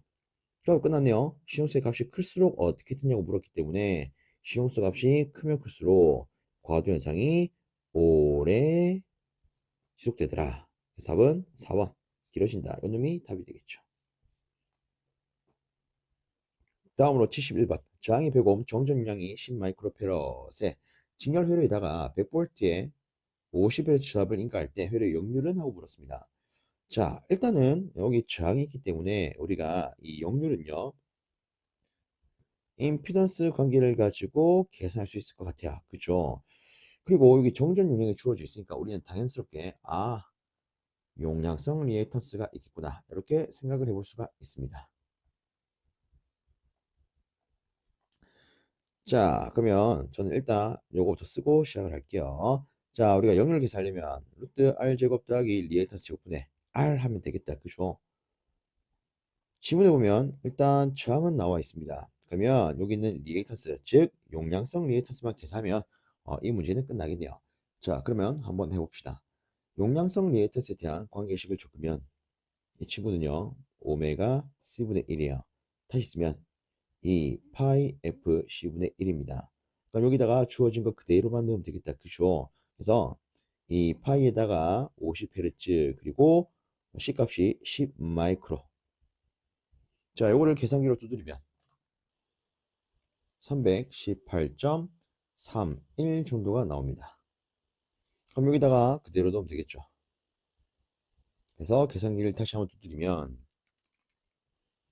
자, 끝났네요. 시정수의 값이 클수록 어떻게 되냐고 물었기 때문에 시정수 값이 크면 클수록 과도 현상이 오래 지속되더라. 그래서 답은 4번 길어진다. 이놈이 답이 되겠죠. 다음으로 71번 저항이 100옴 정전량이 10마이크로페럿에 직렬 회로에다가 100V에 50Hz 전압을 인가할 때 회로의 역률은 하고 물었습니다. 자, 일단은 여기 저항이 있기 때문에 우리가 이 역률은요 임피던스 관계를 가지고 계산할 수 있을 것 같아요. 그죠? 그리고 여기 정전 용량이 주어져 있으니까 우리는 당연스럽게 용량성 리액턴스가 있겠구나 이렇게 생각을 해볼 수가 있습니다. 자, 그러면 저는 일단 요거부터 쓰고 시작을 할게요. 자, 우리가 영역을 계산하려면 루트 R 제곱 더하기 리액턴스 제곱분의 R 하면 되겠다. 그죠? 지문에 보면 일단 저항은 나와 있습니다. 그러면 여기 있는 리액턴스, 즉 용량성 리액턴스만 계산하면 이 문제는 끝나겠네요. 자, 그러면 한번 해봅시다. 용량성 리액턴스에 대한 관계식을 적으면 이 친구는요 오메가 C분의 1이에요. 다시 쓰면 이 파이 F C분의 1입니다. 그럼 여기다가 주어진 거 그대로만 넣으면 되겠다. 그죠? 그래서 이 파이에다가 50Hz 그리고 C값이 10 마이크로. 자, 요거를 계산기로 두드리면 318.31 정도가 나옵니다. 그럼 여기다가 그대로 넣으면 되겠죠. 그래서 계산기를 다시 한번 두드리면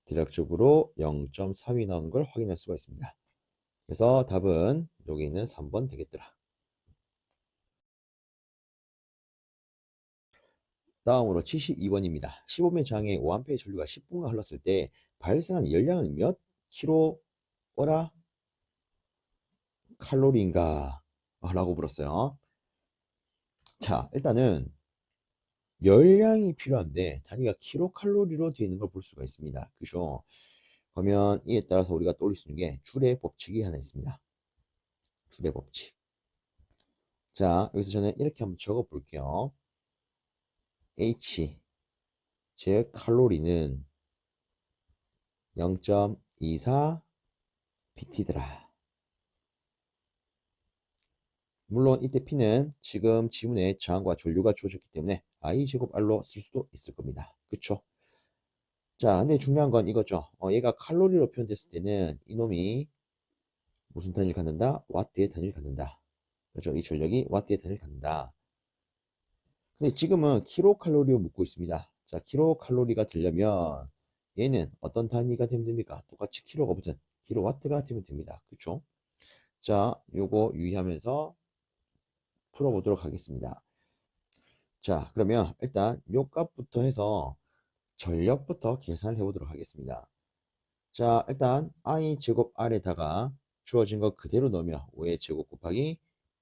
대략적으로 0.3이 나오는 걸 확인할 수가 있습니다. 그래서 답은 여기 있는 3번 되겠더라. 다음으로 72번입니다. 15매 장에 5A의 전류가 10분간 흘렀을 때 발생한 열량은 몇 킬로워라 칼로리인가? 라고 물었어요. 자, 일단은 열량이 필요한데 단위가 킬로칼로리로 되어 있는 걸 볼 수가 있습니다. 그죠? 그러면 이에 따라서 우리가 떠올릴 수 있는 게 줄의 법칙이 하나 있습니다. 줄의 법칙. 자, 여기서 저는 이렇게 한번 적어 볼게요. H, 즉 칼로리는 0.24 PT더라. 물론 이때 P는 지금 지문에 저항과 전류가 주어졌기 때문에 I 제곱 R로 쓸 수도 있을 겁니다. 그쵸? 자, 근데 중요한 건 이거죠. 얘가 칼로리로 표현됐을 때는 이놈이 무슨 단위를 갖는다? 와트의 단위를 갖는다. 그렇죠? 이 전력이 와트의 단위를 갖는다. 근데 지금은 킬로칼로리로 묻고 있습니다. 자, 킬로칼로리가 되려면 얘는 어떤 단위가 되면 됩니까? 똑같이 킬로가 붙은 킬로와트가 되면 됩니다. 그쵸? 자, 요거 유의하면서 풀어보도록 하겠습니다. 자, 그러면 일단 요 값부터 해서 전력부터 계산을 해보도록 하겠습니다. 자, 일단 I 제곱 R에다가 주어진 거 그대로 넣으면 5의 제곱 곱하기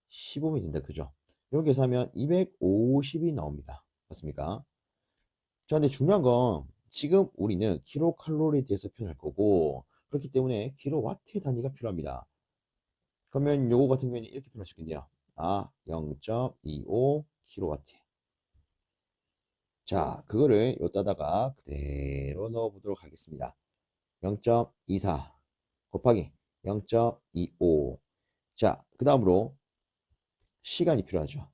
15이 된다. 그죠? 이렇게 계산하면 250이 나옵니다. 맞습니까? 자, 근데 중요한 건 지금 우리는 킬로칼로리에 대해서 표현할 거고 그렇기 때문에 킬로와트의 단위가 필요합니다. 그러면 요거 같은 경우에는 이렇게 표현할 수 있겠네요. 0.25 킬로와트. 자, 그거를 요따다가 그대로 넣어 보도록 하겠습니다. 0.24 곱하기 0.25. 자, 그 다음으로 시간이 필요하죠.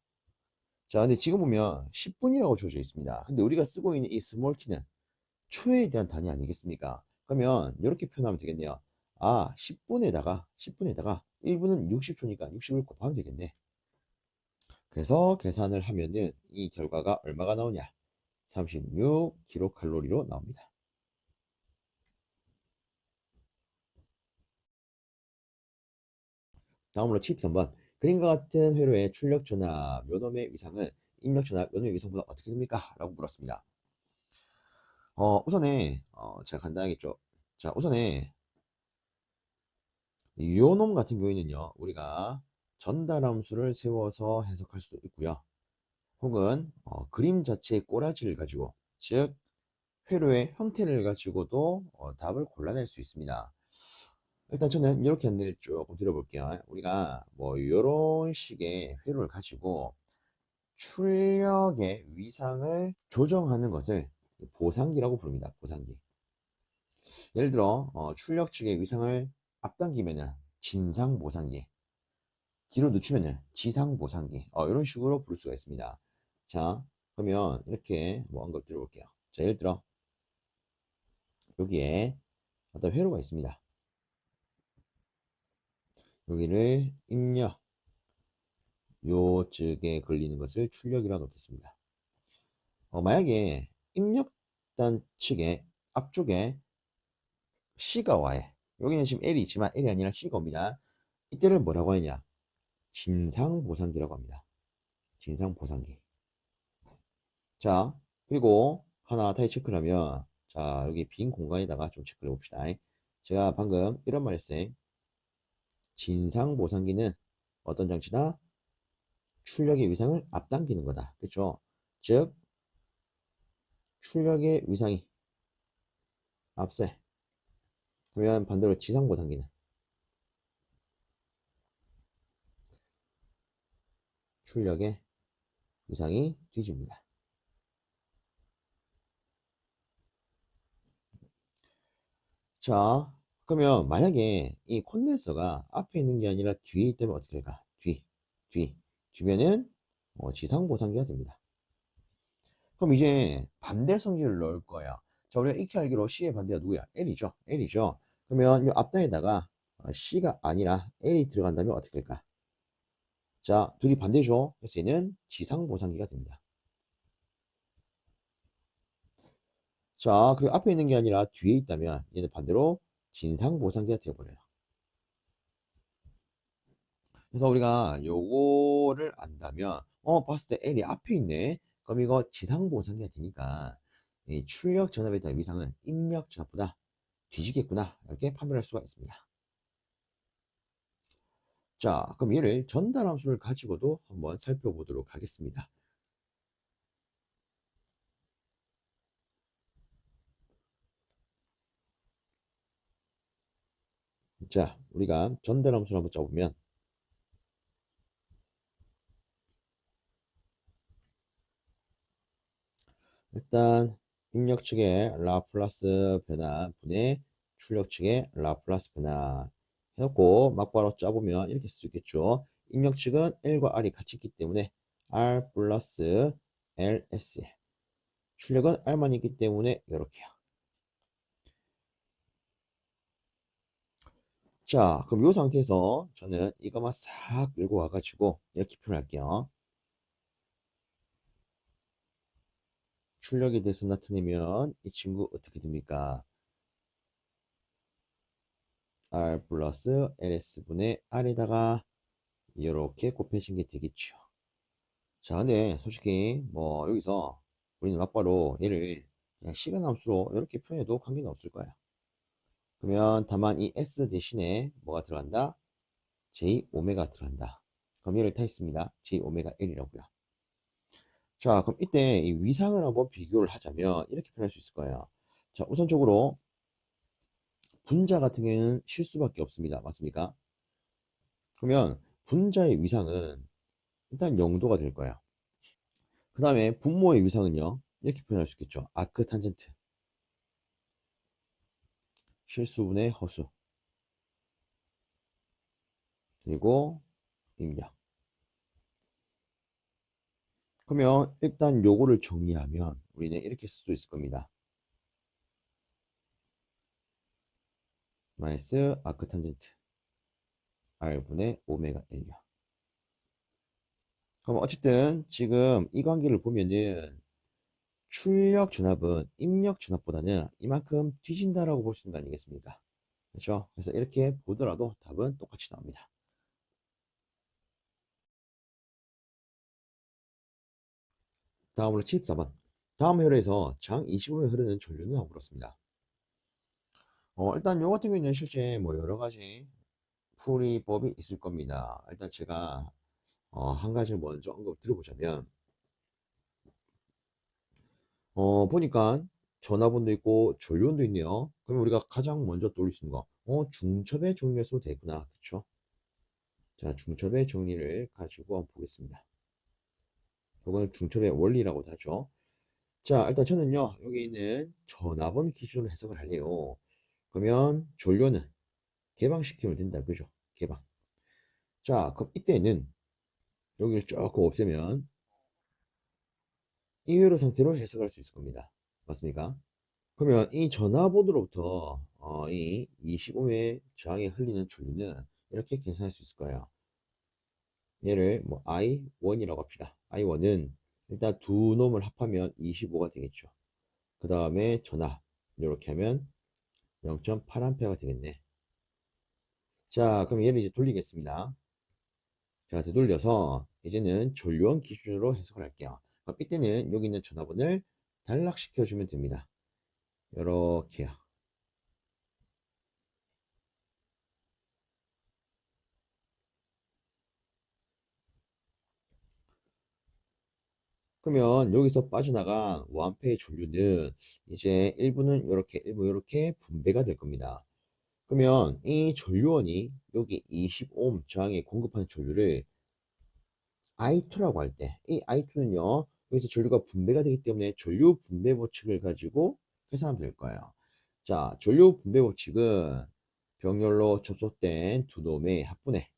자, 근데 지금 보면 10분이라고 주어져 있습니다. 근데 우리가 쓰고 있는 이 스몰 t는 초에 대한 단위 아니겠습니까? 그러면 이렇게 표현하면 되겠네요. 10분에다가 1분은 60초니까 60을 곱하면 되겠네. 그래서 계산을 하면은 이 결과가 얼마가 나오냐? 36kcal로 나옵니다. 다음으로 73번. 그림과 같은 회로의 출력 전압, 요놈의 위상은 입력 전압, 요놈의 위상보다 어떻게 됩니까? 라고 물었습니다. 우선에 제가 간단하게 죠 자, 우선에 요놈 같은 경우에는요, 우리가 전달함수를 세워서 해석할 수도 있고요. 혹은 그림 자체의 꼬라지를 가지고, 즉 회로의 형태를 가지고도 답을 골라낼 수 있습니다. 일단 저는 이렇게 안내를 조금 드려볼게요. 우리가 뭐 이런 식의 회로를 가지고 출력의 위상을 조정하는 것을 보상기라고 부릅니다. 보상기. 예를 들어 출력 측의 위상을 앞당기면은 진상보상기, 뒤로 늦추면은 지상보상기, 이런 식으로 부를 수가 있습니다. 자, 그러면 이렇게 뭐 한번 들어볼게요. 자, 예를 들어 여기에 어떤 회로가 있습니다. 여기를 입력, 요측에 걸리는 것을 출력이라고 놓겠습니다. 만약에 입력단 측에 앞쪽에 C가 와요. 여기는 지금 L이 있지만 L이 아니라 C가 옵니다. 이때를 뭐라고 하느냐? 진상보상기라고 합니다. 진상보상기. 자, 그리고 하나 다시 체크를 하면, 자, 여기 빈 공간에다가 좀 체크를 해봅시다. 제가 방금 이런 말 했어요. 진상보상기는 어떤 장치다? 출력의 위상을 앞당기는 거다. 그렇죠? 즉, 출력의 위상이 앞세. 그러면 반대로 지상보상기는 출력의 위상이 뒤집니다. 자, 그러면 만약에 이 콘덴서가 앞에 있는 게 아니라 뒤에 있다면 어떻게 할까? 뒤면은 지상보상기가 됩니다. 그럼 이제 반대 성질을 넣을 거야. 자, 우리가 익히 알기로 C의 반대가 누구야? L이죠. L이죠. 그러면 이 앞단에다가 C가 아니라 L이 들어간다면 어떻게 될까? 자, 둘이 반대죠. 그래서 얘는 지상보상기가 됩니다. 자, 그리고 앞에 있는 게 아니라 뒤에 있다면 얘는 반대로 진상보상기가 되어버려요. 그래서 우리가 요거를 안다면 봤을 때 L이 앞에 있네. 그럼 이거 지상보상기가 되니까 이 출력 전압에 대한 위상은 입력 전압보다 뒤지겠구나 이렇게 판별할 수가 있습니다. 자, 그럼 얘를 전달 함수를 가지고도 한번 살펴보도록 하겠습니다. 자, 우리가 전달 함수를 한번 짜보면 일단 입력 측의 라플라스 변화 분의 출력 측의 라플라스 변화 해놓고 막바로 짜보면 이렇게 쓸 수 있겠죠. 입력 측은 L과 R이 같이 있기 때문에 R 플러스 LS, 출력은 R만 있기 때문에 이렇게요. 자, 그럼 이 상태에서 저는 이거만 싹 끌고 와가지고 이렇게 표현할게요. 출력에 대해서 나타내면 이 친구 어떻게 됩니까? R 플러스 LS분의 R에다가 이렇게 곱해진 게 되겠죠. 자, 근데 솔직히 뭐 여기서 우리는 막바로 얘를 그냥 시간 함수로 이렇게 표현해도 관계는 없을 거야. 그러면 다만 이 S 대신에 뭐가 들어간다? J 오메가 들어간다. 그럼 얘를 타있습니다. J 오메가 L이라고요. 자, 그럼 이때 이 위상을 한번 비교를 하자면 이렇게 표현할 수 있을 거예요. 자, 우선적으로 분자 같은 경우에는 실수밖에 없습니다. 맞습니까? 그러면 분자의 위상은 일단 0도가 될 거예요. 그 다음에 분모의 위상은요. 이렇게 표현할 수 있겠죠. 아크 탄젠트. 실수분의 허수. 그리고 입력. 그러면 일단 요거를 정리하면 우리는 이렇게 쓸 수 있을 겁니다. 마이너스 아크 탄젠트 R분의 오메가 L요. 그럼 어쨌든 지금 이 관계를 보면은 출력 전압은 입력 전압보다는 이만큼 뒤진다라고 볼 수 있는 거 아니겠습니까? 그렇죠? 그래서 이렇게 보더라도 답은 똑같이 나옵니다. 다음으로 74번. 다음 혈에서 장 25회 흐르는 전류는 하고 그렇습니다. 일단 요 같은 경우는 실제 뭐 여러 가지 풀이법이 있을 겁니다. 일단 제가 한 가지를 먼저 언급 드려보자면 보니까 전화번도 있고 전류원도 있네요. 그러면 우리가 가장 먼저 떠올릴 수 있는 거 중첩의 정리에서 되구나. 그쵸? 자, 중첩의 정리를 가지고 한번 보겠습니다. 이거는 중첩의 원리라고도 하죠. 자, 일단 저는요 여기 있는 전화번 기준으로 해석을 할래요. 그러면 전류는 개방시키면 된다. 그죠? 개방. 자, 그럼 이때는 여기를 조금 없애면 이외로 상태로 해석할 수 있을 겁니다. 맞습니까? 그러면 이 전화번호로부터 이 25회 저항에 흘리는 전류는 이렇게 계산할 수 있을 거예요. 얘를 뭐 I1이라고 합시다. I1은 일단 두 놈을 합하면 25가 되겠죠. 그 다음에 전압 이렇게 하면 0.8A가 되겠네. 자, 그럼 얘를 이제 돌리겠습니다. 자, 되돌려서 이제는 전류원 기준으로 해석을 할게요. 그럼 이때는 여기 있는 전화번호를 단락시켜 주면 됩니다. 이렇게요. 그러면 여기서 빠져나간 원페이 전류는 이제 일부는 이렇게 일부 이렇게 분배가 될 겁니다. 그러면 이 전류원이 여기 20옴 저항에 공급하는 전류를 I2라고 할 때 이 I2는요 여기서 전류가 분배가 되기 때문에 전류 분배 법칙을 가지고 계산하면 될 거예요. 자, 전류 분배 법칙은 병렬로 접속된 두 놈의 합분해.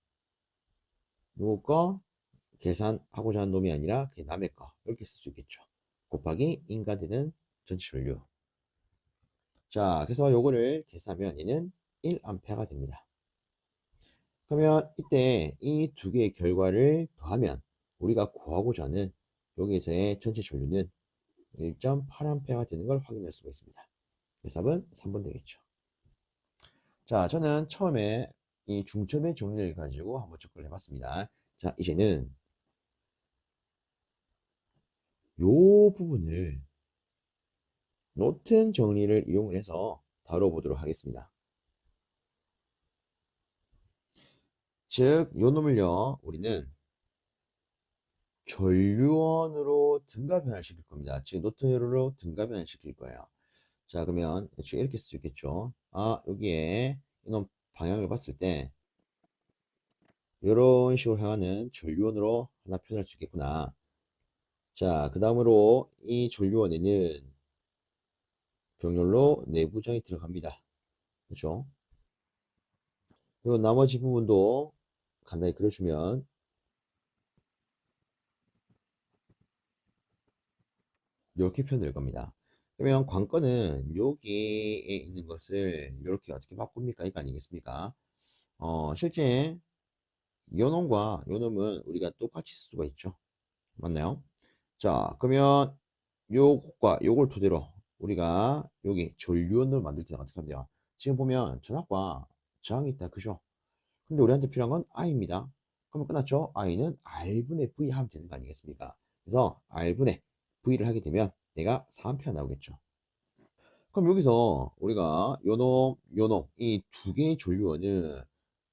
누구 거 계산하고자 하는 놈이 아니라 그게 남의 거. 이렇게 쓸 수 있겠죠. 곱하기 인가되는 전체 전류. 자, 그래서 요거를 계산하면 얘는 1A가 됩니다. 그러면 이때 이 두 개의 결과를 더하면 우리가 구하고자 하는 여기에서의 전체 전류는 1.8A가 되는 걸 확인할 수가 있습니다. 그래서 답은 3번 되겠죠. 자, 저는 처음에 이 중첩의 정리를 가지고 한번 접근을 해봤습니다. 자, 이제는 요 부분을 노튼 정리를 이용을 해서 다뤄보도록 하겠습니다. 즉, 요 놈을요, 우리는 전류원으로 등가 변환시킬 겁니다. 즉, 노튼으로 등가 변환시킬 거예요. 자, 그러면 애초에 이렇게 쓸 수 있겠죠. 아, 여기에 이놈 방향을 봤을 때 이런 식으로 향하는 전류원으로 하나 표현할 수 있겠구나. 자, 그 다음으로 이 전류원에는 병렬로 내부장이 들어갑니다. 그렇죠? 그리고 나머지 부분도 간단히 그려주면 이렇게 표현될 겁니다. 그러면 관건은 여기에 있는 것을 이렇게 어떻게 바꿉니까? 이거 아니겠습니까? 실제 요놈과 요놈은 우리가 똑같이 쓸 수가 있죠. 맞나요? 자, 그러면 요것과 요걸 토대로 우리가 여기 전류원을 만들 때는 어떻게 하면 돼요? 지금 보면 전압과 저항이 있다. 그죠? 근데 우리한테 필요한 건 I입니다. 그러면 끝났죠? I는 R분의 V 하면 되는 거 아니겠습니까? 그래서 R분의 V를 하게 되면 내가 4A 나오겠죠. 그럼 여기서 우리가 요놈, 요놈 이 두 개의 전류원은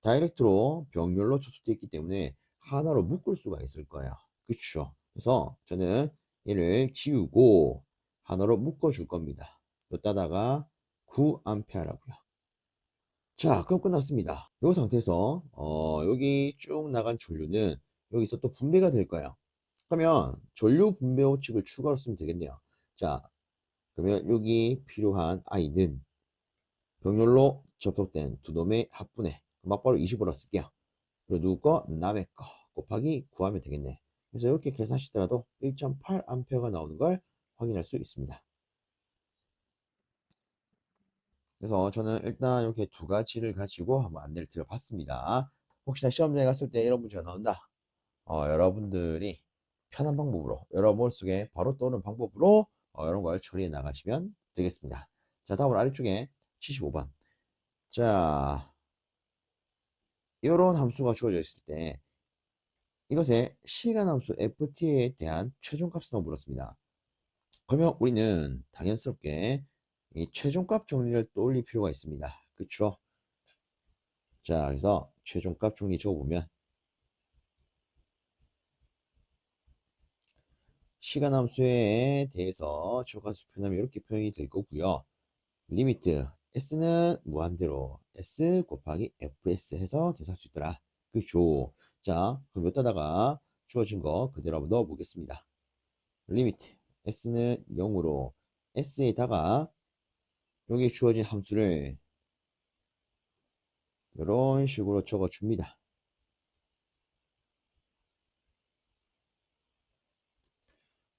다이렉트로 병렬로 접속되어 있기 때문에 하나로 묶을 수가 있을 거예요. 그렇죠? 그래서 저는 얘를 지우고 하나로 묶어 줄 겁니다. 여기다가 9A라고요. 자, 그럼 끝났습니다. 이 상태에서 여기 쭉 나간 전류는 여기서 또 분배가 될 거예요. 그러면 전류 분배 호칙을 추가로 쓰면 되겠네요. 자, 그러면 여기 필요한 I는 병렬로 접속된 두 놈의 합분해 막바로 20으로 쓸게요. 그리고 누구 거? 남의 거 곱하기 구하면 되겠네. 그래서 이렇게 계산하시더라도 1.8A가 나오는 걸 확인할 수 있습니다. 그래서 저는 일단 이렇게 두 가지를 가지고 한번 안내를 드려봤습니다. 혹시나 시험장에 갔을 때 이런 문제가 나온다. 여러분들이 편한 방법으로 여러 머릿속에 바로 떠오르는 방법으로 이런 걸 처리해 나가시면 되겠습니다. 자, 다음으로 아래쪽에 75번. 자, 이런 함수가 주어져 있을 때 이것의 시간 함수 ft에 대한 최종값을 물었습니다. 그러면 우리는 당연스럽게 이 최종값 정리를 떠올릴 필요가 있습니다. 그쵸? 자, 그래서 최종값 정리 적어보면 시간 함수에 대해서 최종값을 표현하면 이렇게 표현이 될 거고요. 리미트 s는 무한대로 s 곱하기 fs 해서 계산할 수 있더라. 그죠? 자, 그럼 여기다가 주어진 거 그대로 한번 넣어 보겠습니다. 리미트 s는 0으로 s에다가 여기 주어진 함수를 이런 식으로 적어 줍니다.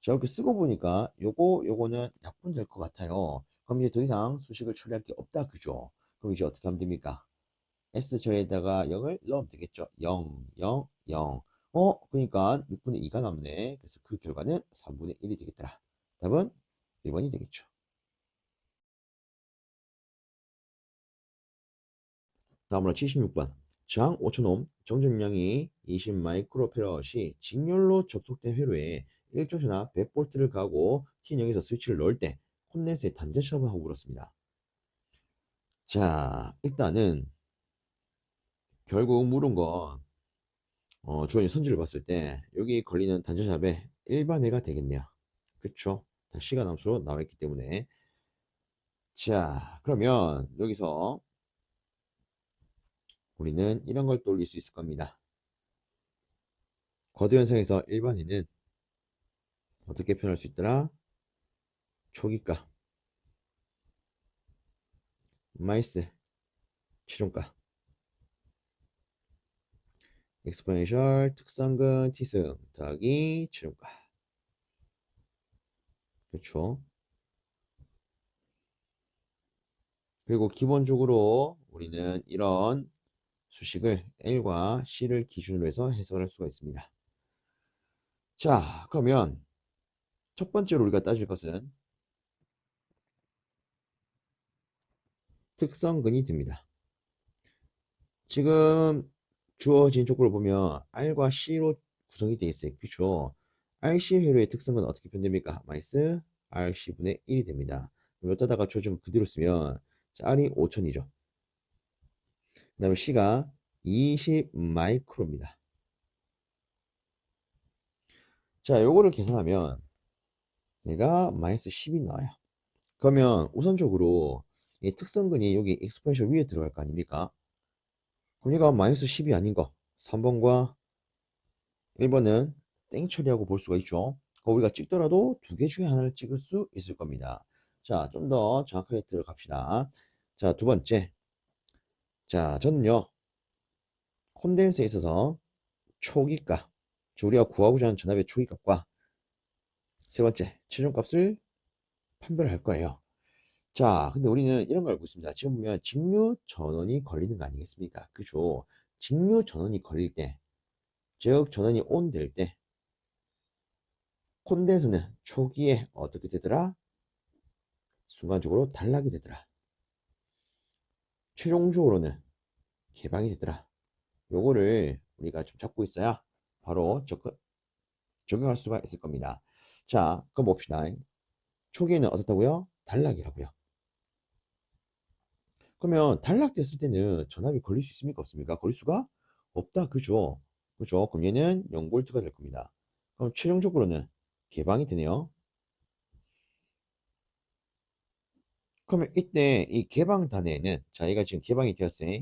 자, 이렇게 쓰고 보니까 요거는 약분될 것 같아요. 그럼 이제 더 이상 수식을 처리할 게 없다. 그죠? 그럼 이제 어떻게 하면 됩니까? S 절에다가 0을 넣으면 되겠죠. 0, 0, 0. 그러니까 6분의 2가 남네. 그래서 그 결과는 3분의 1이 되겠더라. 답은 1번이 되겠죠. 다음으로 76번. 저항 5,000옴, 정전량이 20 마이크로페럿이 직렬로 접속된 회로에 일정 전압 100볼트를 가고 T0에서 스위치를 넣을 때 콘덴서의 단자 시험을 하고 물었습니다. 자, 일단은 결국 물은 건 주어진 선지를 봤을 때 여기 걸리는 단자샵의 일반회가 되겠네요. 그쵸? 다 시간 함수로 나와 있기 때문에. 자, 그러면 여기서 우리는 이런 걸 떠올릴 수 있을 겁니다. 거두현상에서 일반회는 어떻게 표현할 수 있더라? 초기가 마이스 최종가. exponential 특성근 t승 더하기 최종가. 그렇죠. 그리고 기본적으로 우리는 이런 수식을 L과 C를 기준으로 해서 해석을 할 수가 있습니다. 자, 그러면 첫 번째로 우리가 따질 것은 특성근이 됩니다. 지금 주어진 족보를 보면 R과 C로 구성이 되어 있어요. 그렇죠? RC 회로의 특성은 어떻게 표현됩니까? 마이너스 RC분의 1이 됩니다. 여기다가 주어진 거 그대로 쓰면 R이 5000이죠. 그 다음에 C가 20 마이크로입니다. 자, 요거를 계산하면 얘가 마이너스 10이 나와요. 그러면 우선적으로 이 특성근이 여기 익스포넨셜 위에 들어갈 거 아닙니까? 그럼 얘가 마이너스 10이 아닌 거 3번과 1번은 땡 처리하고 볼 수가 있죠. 우리가 찍더라도 두 개 중에 하나를 찍을 수 있을 겁니다. 자, 좀 더 정확하게 들어갑시다. 자, 두 번째. 자, 저는요, 콘덴서에 있어서 초기값, 우리가 구하고자 하는 전압의 초기값과 세 번째, 최종값을 판별할 거예요. 자, 근데 우리는 이런 걸 알고 있습니다. 지금 보면 직류 전원이 걸리는 거 아니겠습니까? 그죠? 직류 전원이 걸릴 때, 즉 전원이 온 될 때, 콘덴서는 초기에 어떻게 되더라? 순간적으로 단락이 되더라. 최종적으로는 개방이 되더라. 요거를 우리가 좀 잡고 있어야 바로 적용할 수가 있을 겁니다. 자, 그럼 봅시다. 초기에는 어떻다고요? 단락이라고요. 그러면 단락됐을 때는 전압이 걸릴 수 있습니까? 없습니까? 걸릴 수가 없다. 그죠? 그죠? 그럼 얘는 0V가 될 겁니다. 그럼 최종적으로는 개방이 되네요. 그러면 이때 이 개방단에는, 자, 얘가 지금 개방이 되었어요.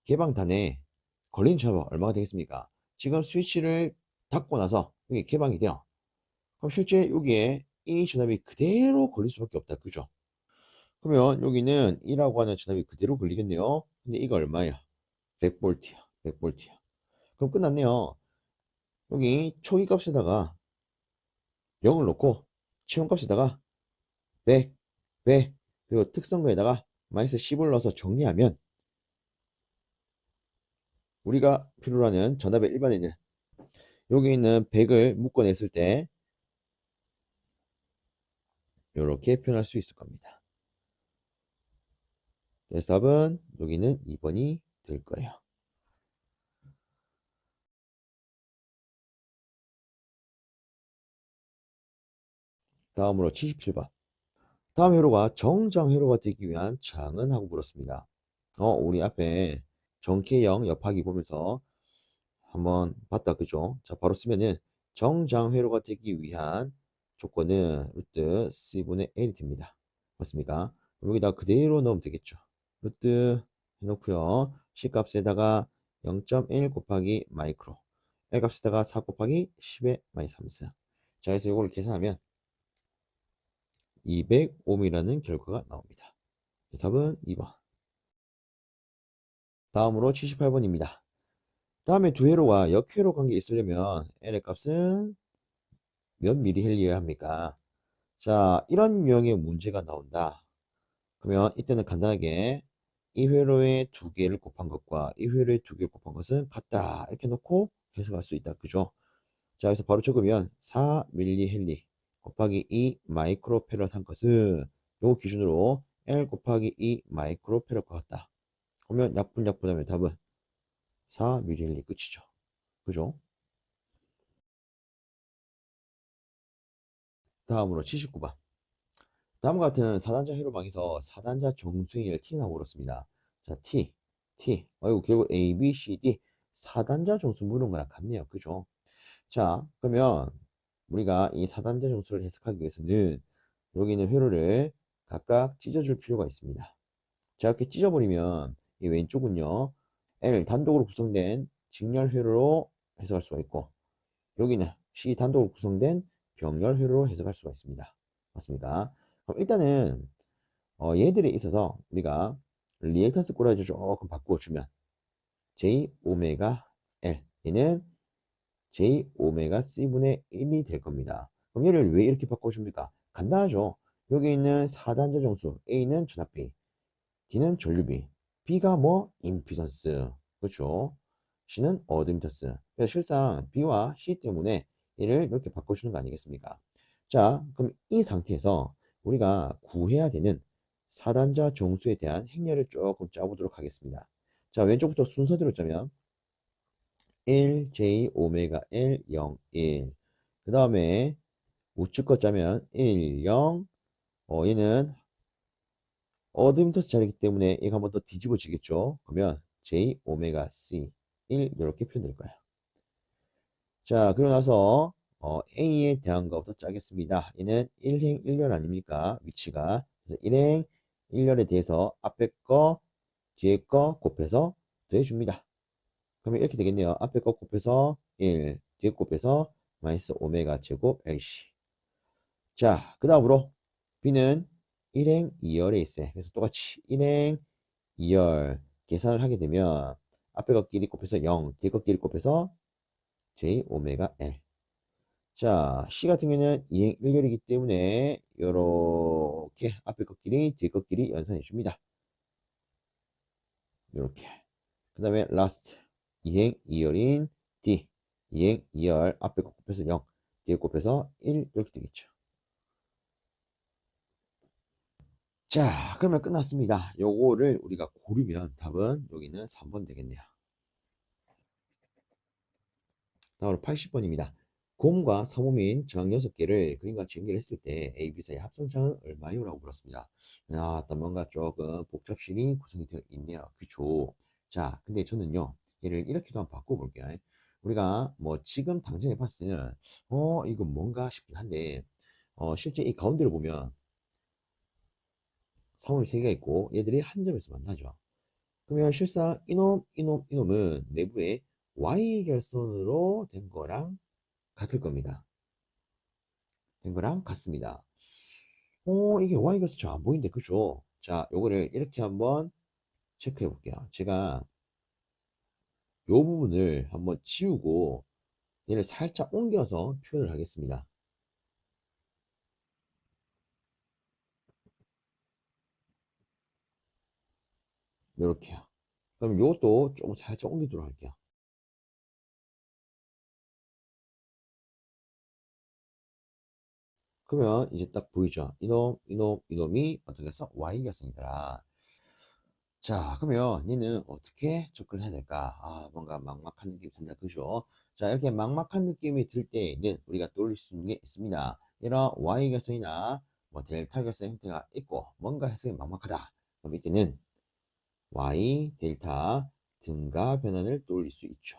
개방단에 걸린 전압은 얼마가 되겠습니까? 지금 스위치를 닫고 나서 여기 개방이 돼요. 그럼 실제 여기에 이 전압이 그대로 걸릴 수밖에 없다. 그죠? 그러면 여기는 2라고 하는 전압이 그대로 걸리겠네요. 근데 이거 얼마야? 100V야. 100V야. 그럼 끝났네요. 여기 초기 값에다가 0을 놓고 체온 값에다가 100, 100, 그리고 특성거에다가 마이너스 10을 넣어서 정리하면 우리가 필요로 하는 전압의 일반에는 여기 있는 100을 묶어냈을 때 이렇게 표현할 수 있을 겁니다. 그래서 답은 여기는 2번이 될 거예요. 다음으로 77번. 다음 회로가 정장 회로가 되기 위한 장은 하고 물었습니다. 우리 앞에 정케형 엽하기 보면서 한번 봤다. 그죠? 자, 바로 쓰면은 정장 회로가 되기 위한 조건은 루트 C분의 L이 됩니다. 맞습니까? 여기다 그대로 넣으면 되겠죠. 루트 해놓고요. C 값에다가 0.1 곱하기 마이크로, L 값에다가 4 곱하기 10의 마이너스 3. 자, 그래서 이걸 계산하면 200옴이라는 결과가 나옵니다. 답은 2번. 다음으로 78번입니다. 다음에 두 회로가 역회로 관계 있으려면 L의 값은 몇 미리헬리여야 합니까? 자, 이런 유형의 문제가 나온다. 그러면 이때는 간단하게 이 회로의 두 개를 곱한 것과 이 회로의 두 개를 곱한 것은 같다. 이렇게 놓고 해석할 수 있다. 그죠? 자, 그래서 바로 적으면 4mH 곱하기 2 마이크로페럿 한 것은 요 기준으로 L 곱하기 2 마이크로페럿 같다. 그러면 약분하면 답은 4mH 끝이죠. 그죠? 다음으로 79번. 다음과 같은 4단자 회로방에서 4단자 정수행을 T나 물었습니다. 자, T. 아이고, 결국 A, B, C, D 4단자 정수 물은 거랑 같네요. 그죠? 자, 그러면 우리가 이 4단자 정수를 해석하기 위해서는 여기 있는 회로를 각각 찢어줄 필요가 있습니다. 자, 이렇게 찢어버리면 이 왼쪽은요, L 단독으로 구성된 직렬 회로로 해석할 수가 있고, 여기는 C 단독으로 구성된 병렬 회로로 해석할 수가 있습니다. 맞습니까? 그럼 일단은 얘들에 있어서 우리가 리액턴스 꼬라지 조금 바꿔주면 J 오메가 L 얘는 J 오메가 C분의 1이 될 겁니다. 그럼 얘를 왜 이렇게 바꿔줍니까? 간단하죠. 여기 있는 4단자 정수 A는 전압비, D는 전류비, B가 뭐? 임피던스. 그렇죠. C는 어드미터스. 그래서 실상 B와 C 때문에 얘를 이렇게 바꿔주는 거 아니겠습니까? 자, 그럼 이 상태에서 우리가 구해야 되는 4단자 정수에 대한 행렬을 조금 짜보도록 하겠습니다. 자, 왼쪽부터 순서대로 짜면 1, J, 오메가 L, 0, 1. 그 다음에 우측 거 짜면 1, 0. 얘는 어드미터스 자리이기 때문에 얘가 한번 더 뒤집어지겠죠. 그러면 J, 오메가 C, 1 이렇게 표현될 거예요. 자, 그러고 나서 A에 대한 것부터 짜겠습니다. 얘는 1행 1열 아닙니까? 위치가. 그래서 1행 1열에 대해서 앞에 거, 뒤에 거 곱해서 더해줍니다. 그러면 이렇게 되겠네요. 앞에 거 곱해서 1, 뒤에 곱해서 마이너스 오메가 제곱 LC. 자, 그 다음으로 B는 1행 2열에 있어요. 그래서 똑같이 1행 2열 계산을 하게 되면 앞에 것끼리 곱해서 0, 뒤에 것끼리 곱해서 J 오메가 L. 자, C 같은 경우는 2행 1열이기 때문에 요렇게 앞에 것끼리 뒤에 것끼리 연산해 줍니다. 요렇게. 그 다음에 last 2행 2열인 D 2행 2열 앞에 거 곱해서 0 뒤에 곱해서 1 이렇게 되겠죠. 자, 그러면 끝났습니다. 요거를 우리가 고르면 답은 여기는 3번 되겠네요. 다음으로 80번입니다. 곰과 사몸인 저항 6개를 그림과 같이 연결했을 때 A, B 사이의 합성장은 얼마요? 라고 물었습니다. 야, 또 뭔가 조금 복잡식이 구성이 되어 있네요. 그쵸? 자, 근데 저는요, 얘를 이렇게도 한번 바꿔볼게요. 우리가 뭐 지금 당장 해봤을 때는, 이거 뭔가 싶긴 한데, 실제 이 가운데를 보면 사몸이 3개가 있고 얘들이 한 점에서 만나죠. 그러면 실상 이놈은 내부에 Y 결선으로 된 거랑 같을 겁니다. 된 거랑 같습니다. 이게 Y가 잘 안 보이는데, 그죠? 자, 요거를 이렇게 한번 체크해 볼게요. 제가 요 부분을 한번 지우고 얘를 살짝 옮겨서 표현을 하겠습니다. 요렇게요. 그럼 요것도 조금 살짝 옮기도록 할게요. 그러면 이제 딱 보이죠? 이놈이 어떻게 해서 Y결선이더라. 자, 그러면 얘는 어떻게 접근을 해야 될까? 뭔가 막막한 느낌이 든다. 그죠? 자, 이렇게 막막한 느낌이 들 때에는 우리가 떠올릴 수 있는 게 있습니다. 이런 Y결선이나 뭐 델타 결선 형태가 있고 뭔가 해석이 막막하다. 그럼 이때는 Y, 델타 등가 변환을 떠올릴 수 있죠.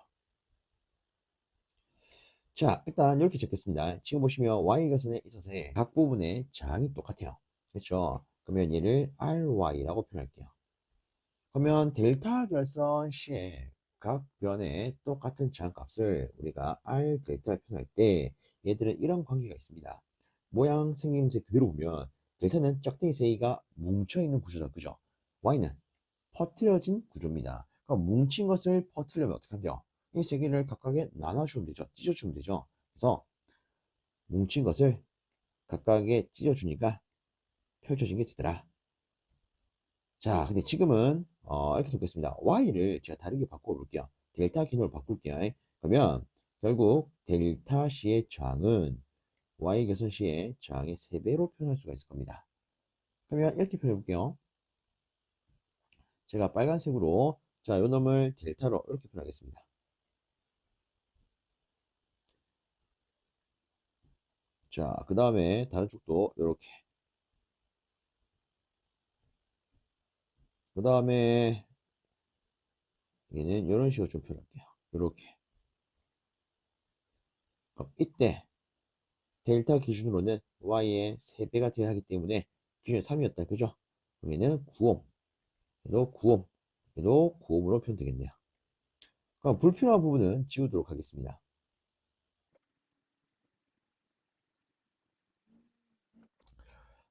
자, 일단 이렇게 적겠습니다. 지금 보시면 Y결선에 있어서의 각 부분의 저항이 똑같아요. 그렇죠? 그러면 얘를 RY라고 표현할게요. 그러면 델타 결선 시에 각 변의 똑같은 저항값을 우리가 R 델타를 표현할 때 얘들은 이런 관계가 있습니다. 모양 생김새 그대로 보면 델타는 짝대기 세기가 뭉쳐있는 구조다. 그죠? Y는 퍼트려진 구조입니다. 그럼 뭉친 것을 퍼트리려면 어떻게 하면 돼요? 이 세 개를 각각에 나눠주면 되죠. 찢어주면 되죠. 그래서 뭉친 것을 각각에 찢어주니까 펼쳐진 게 되더라. 자, 근데 지금은 이렇게 놓겠습니다. y를 제가 다르게 바꿔볼게요. 델타 기능을 바꿀게요. 그러면 결국 델타 C의 저항은 y 개선 C의 저항의 3배로 표현할 수가 있을 겁니다. 그러면 이렇게 표현해볼게요. 제가 빨간색으로 자, 요 놈을 델타로 이렇게 표현하겠습니다. 자, 그 다음에 다른 쪽도 이렇게. 그 다음에 얘는 이런 식으로 좀 표현할게요. 이렇게. 그럼 이때 델타 기준으로는 y의 3배가 되어야 하기 때문에 기준이 3이었다. 그죠? 그럼 얘는 9옴. 얘도 9옴. 얘도 9옴으로 표현되겠네요. 그럼 불필요한 부분은 지우도록 하겠습니다.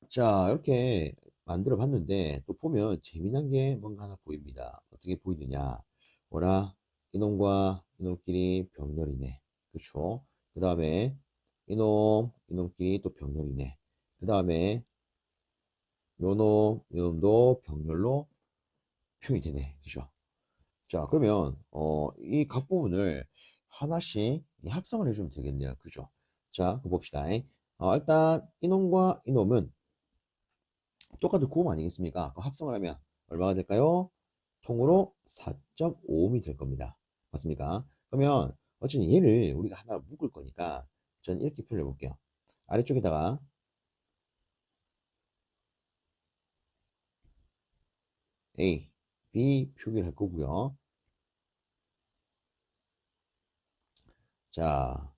자, 이렇게 만들어 봤는데 또 보면 재미난 게 뭔가 하나 보입니다. 어떻게 보이느냐? 뭐라? 이놈과 이놈끼리 병렬이네. 그쵸? 그 다음에 이놈끼리 또 병렬이네. 그 다음에 요놈도 병렬로 표현이 되네. 그죠? 자, 그러면 이 각 부분을 하나씩 합성을 해주면 되겠네요. 그죠? 자, 그 봅시다. 일단 이놈과 이놈은 똑같은 구음 아니겠습니까? 그럼 합성을 하면 얼마가 될까요? 통으로 4.5옴이 될 겁니다. 맞습니까? 그러면 어쨌든 얘를 우리가 하나 묶을 거니까 저는 이렇게 표현해 볼게요. 아래쪽에다가 A, B 표기를 할 거고요. 자,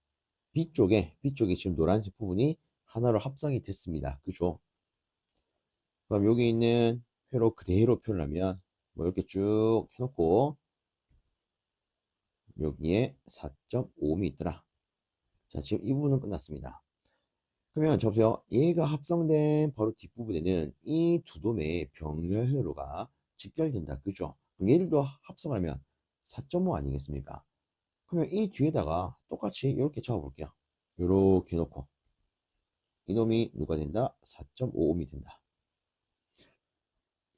B쪽에 지금 노란색 부분이 하나로 합성이 됐습니다. 그죠? 그럼 여기 있는 회로 그대로 표현하면 뭐 이렇게 쭉 해놓고 여기에 4.5옴이 있더라. 자, 지금 이 부분은 끝났습니다. 그러면 저 보세요. 얘가 합성된 바로 뒷부분에는 이 두 돔의 병렬 회로가 직결된다. 그죠? 그럼 얘들도 합성하면 4.5 아니겠습니까? 그러면 이 뒤에다가 똑같이 이렇게 적어볼게요. 이렇게 놓고 이놈이 누가 된다? 4.5옴이 된다.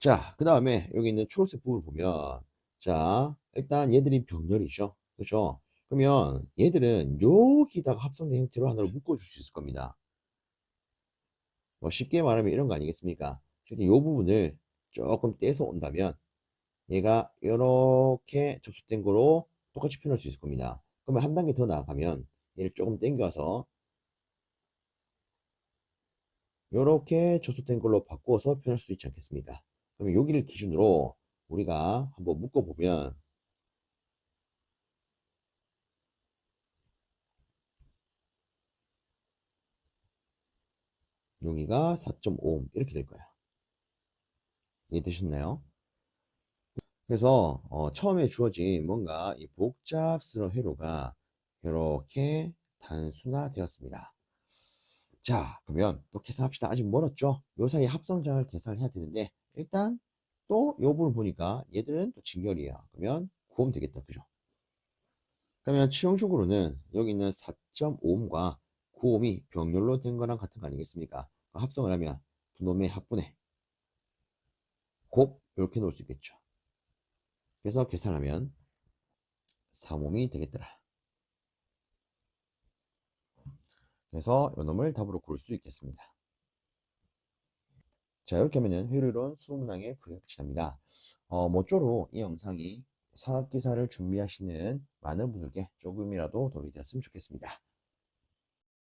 자, 그 다음에 여기 있는 초록색 부분을 보면 자, 일단 얘들이 병렬이죠. 그죠? 그러면 얘들은 여기다가 합성된 형태로 하나로 묶어줄 수 있을 겁니다. 뭐 쉽게 말하면 이런 거 아니겠습니까? 이 부분을 조금 떼서 온다면 얘가 이렇게 접속된 거로 똑같이 표현할 수 있을 겁니다. 그러면 한 단계 더 나아가면 얘를 조금 당겨서 이렇게 접속된 걸로 바꾸어서 표현할 수 있지 않겠습니까? 그러면 여기를 기준으로 우리가 한번 묶어보면 여기가 4.5 이렇게 될 거야. 이해되셨나요? 그래서 처음에 주어진 뭔가 이 복잡스러운 회로가 이렇게 단순화되었습니다. 자, 그러면 또 계산합시다. 아직 멀었죠? 요 사이 합성장을 계산을 해야 되는데 일단 또 요 부분 보니까 얘들은 또 직렬이에요. 그러면 구하면 되겠다. 그죠? 그러면 치용적으로는 여기 있는 4.5옴과 9옴이 병렬로 된 거랑 같은 거 아니겠습니까? 합성을 하면 두 놈의 합분해 곱 이렇게 놓을 수 있겠죠. 그래서 계산하면 3옴이 되겠더라. 그래서 이 놈을 답으로 고를 수 있겠습니다. 자, 이렇게 하면은 효율이론 수문항의 풀이가 끝이 납니다. 모쪼록 이 영상이 산업기사를 준비하시는 많은 분들께 조금이라도 도움이 되었으면 좋겠습니다.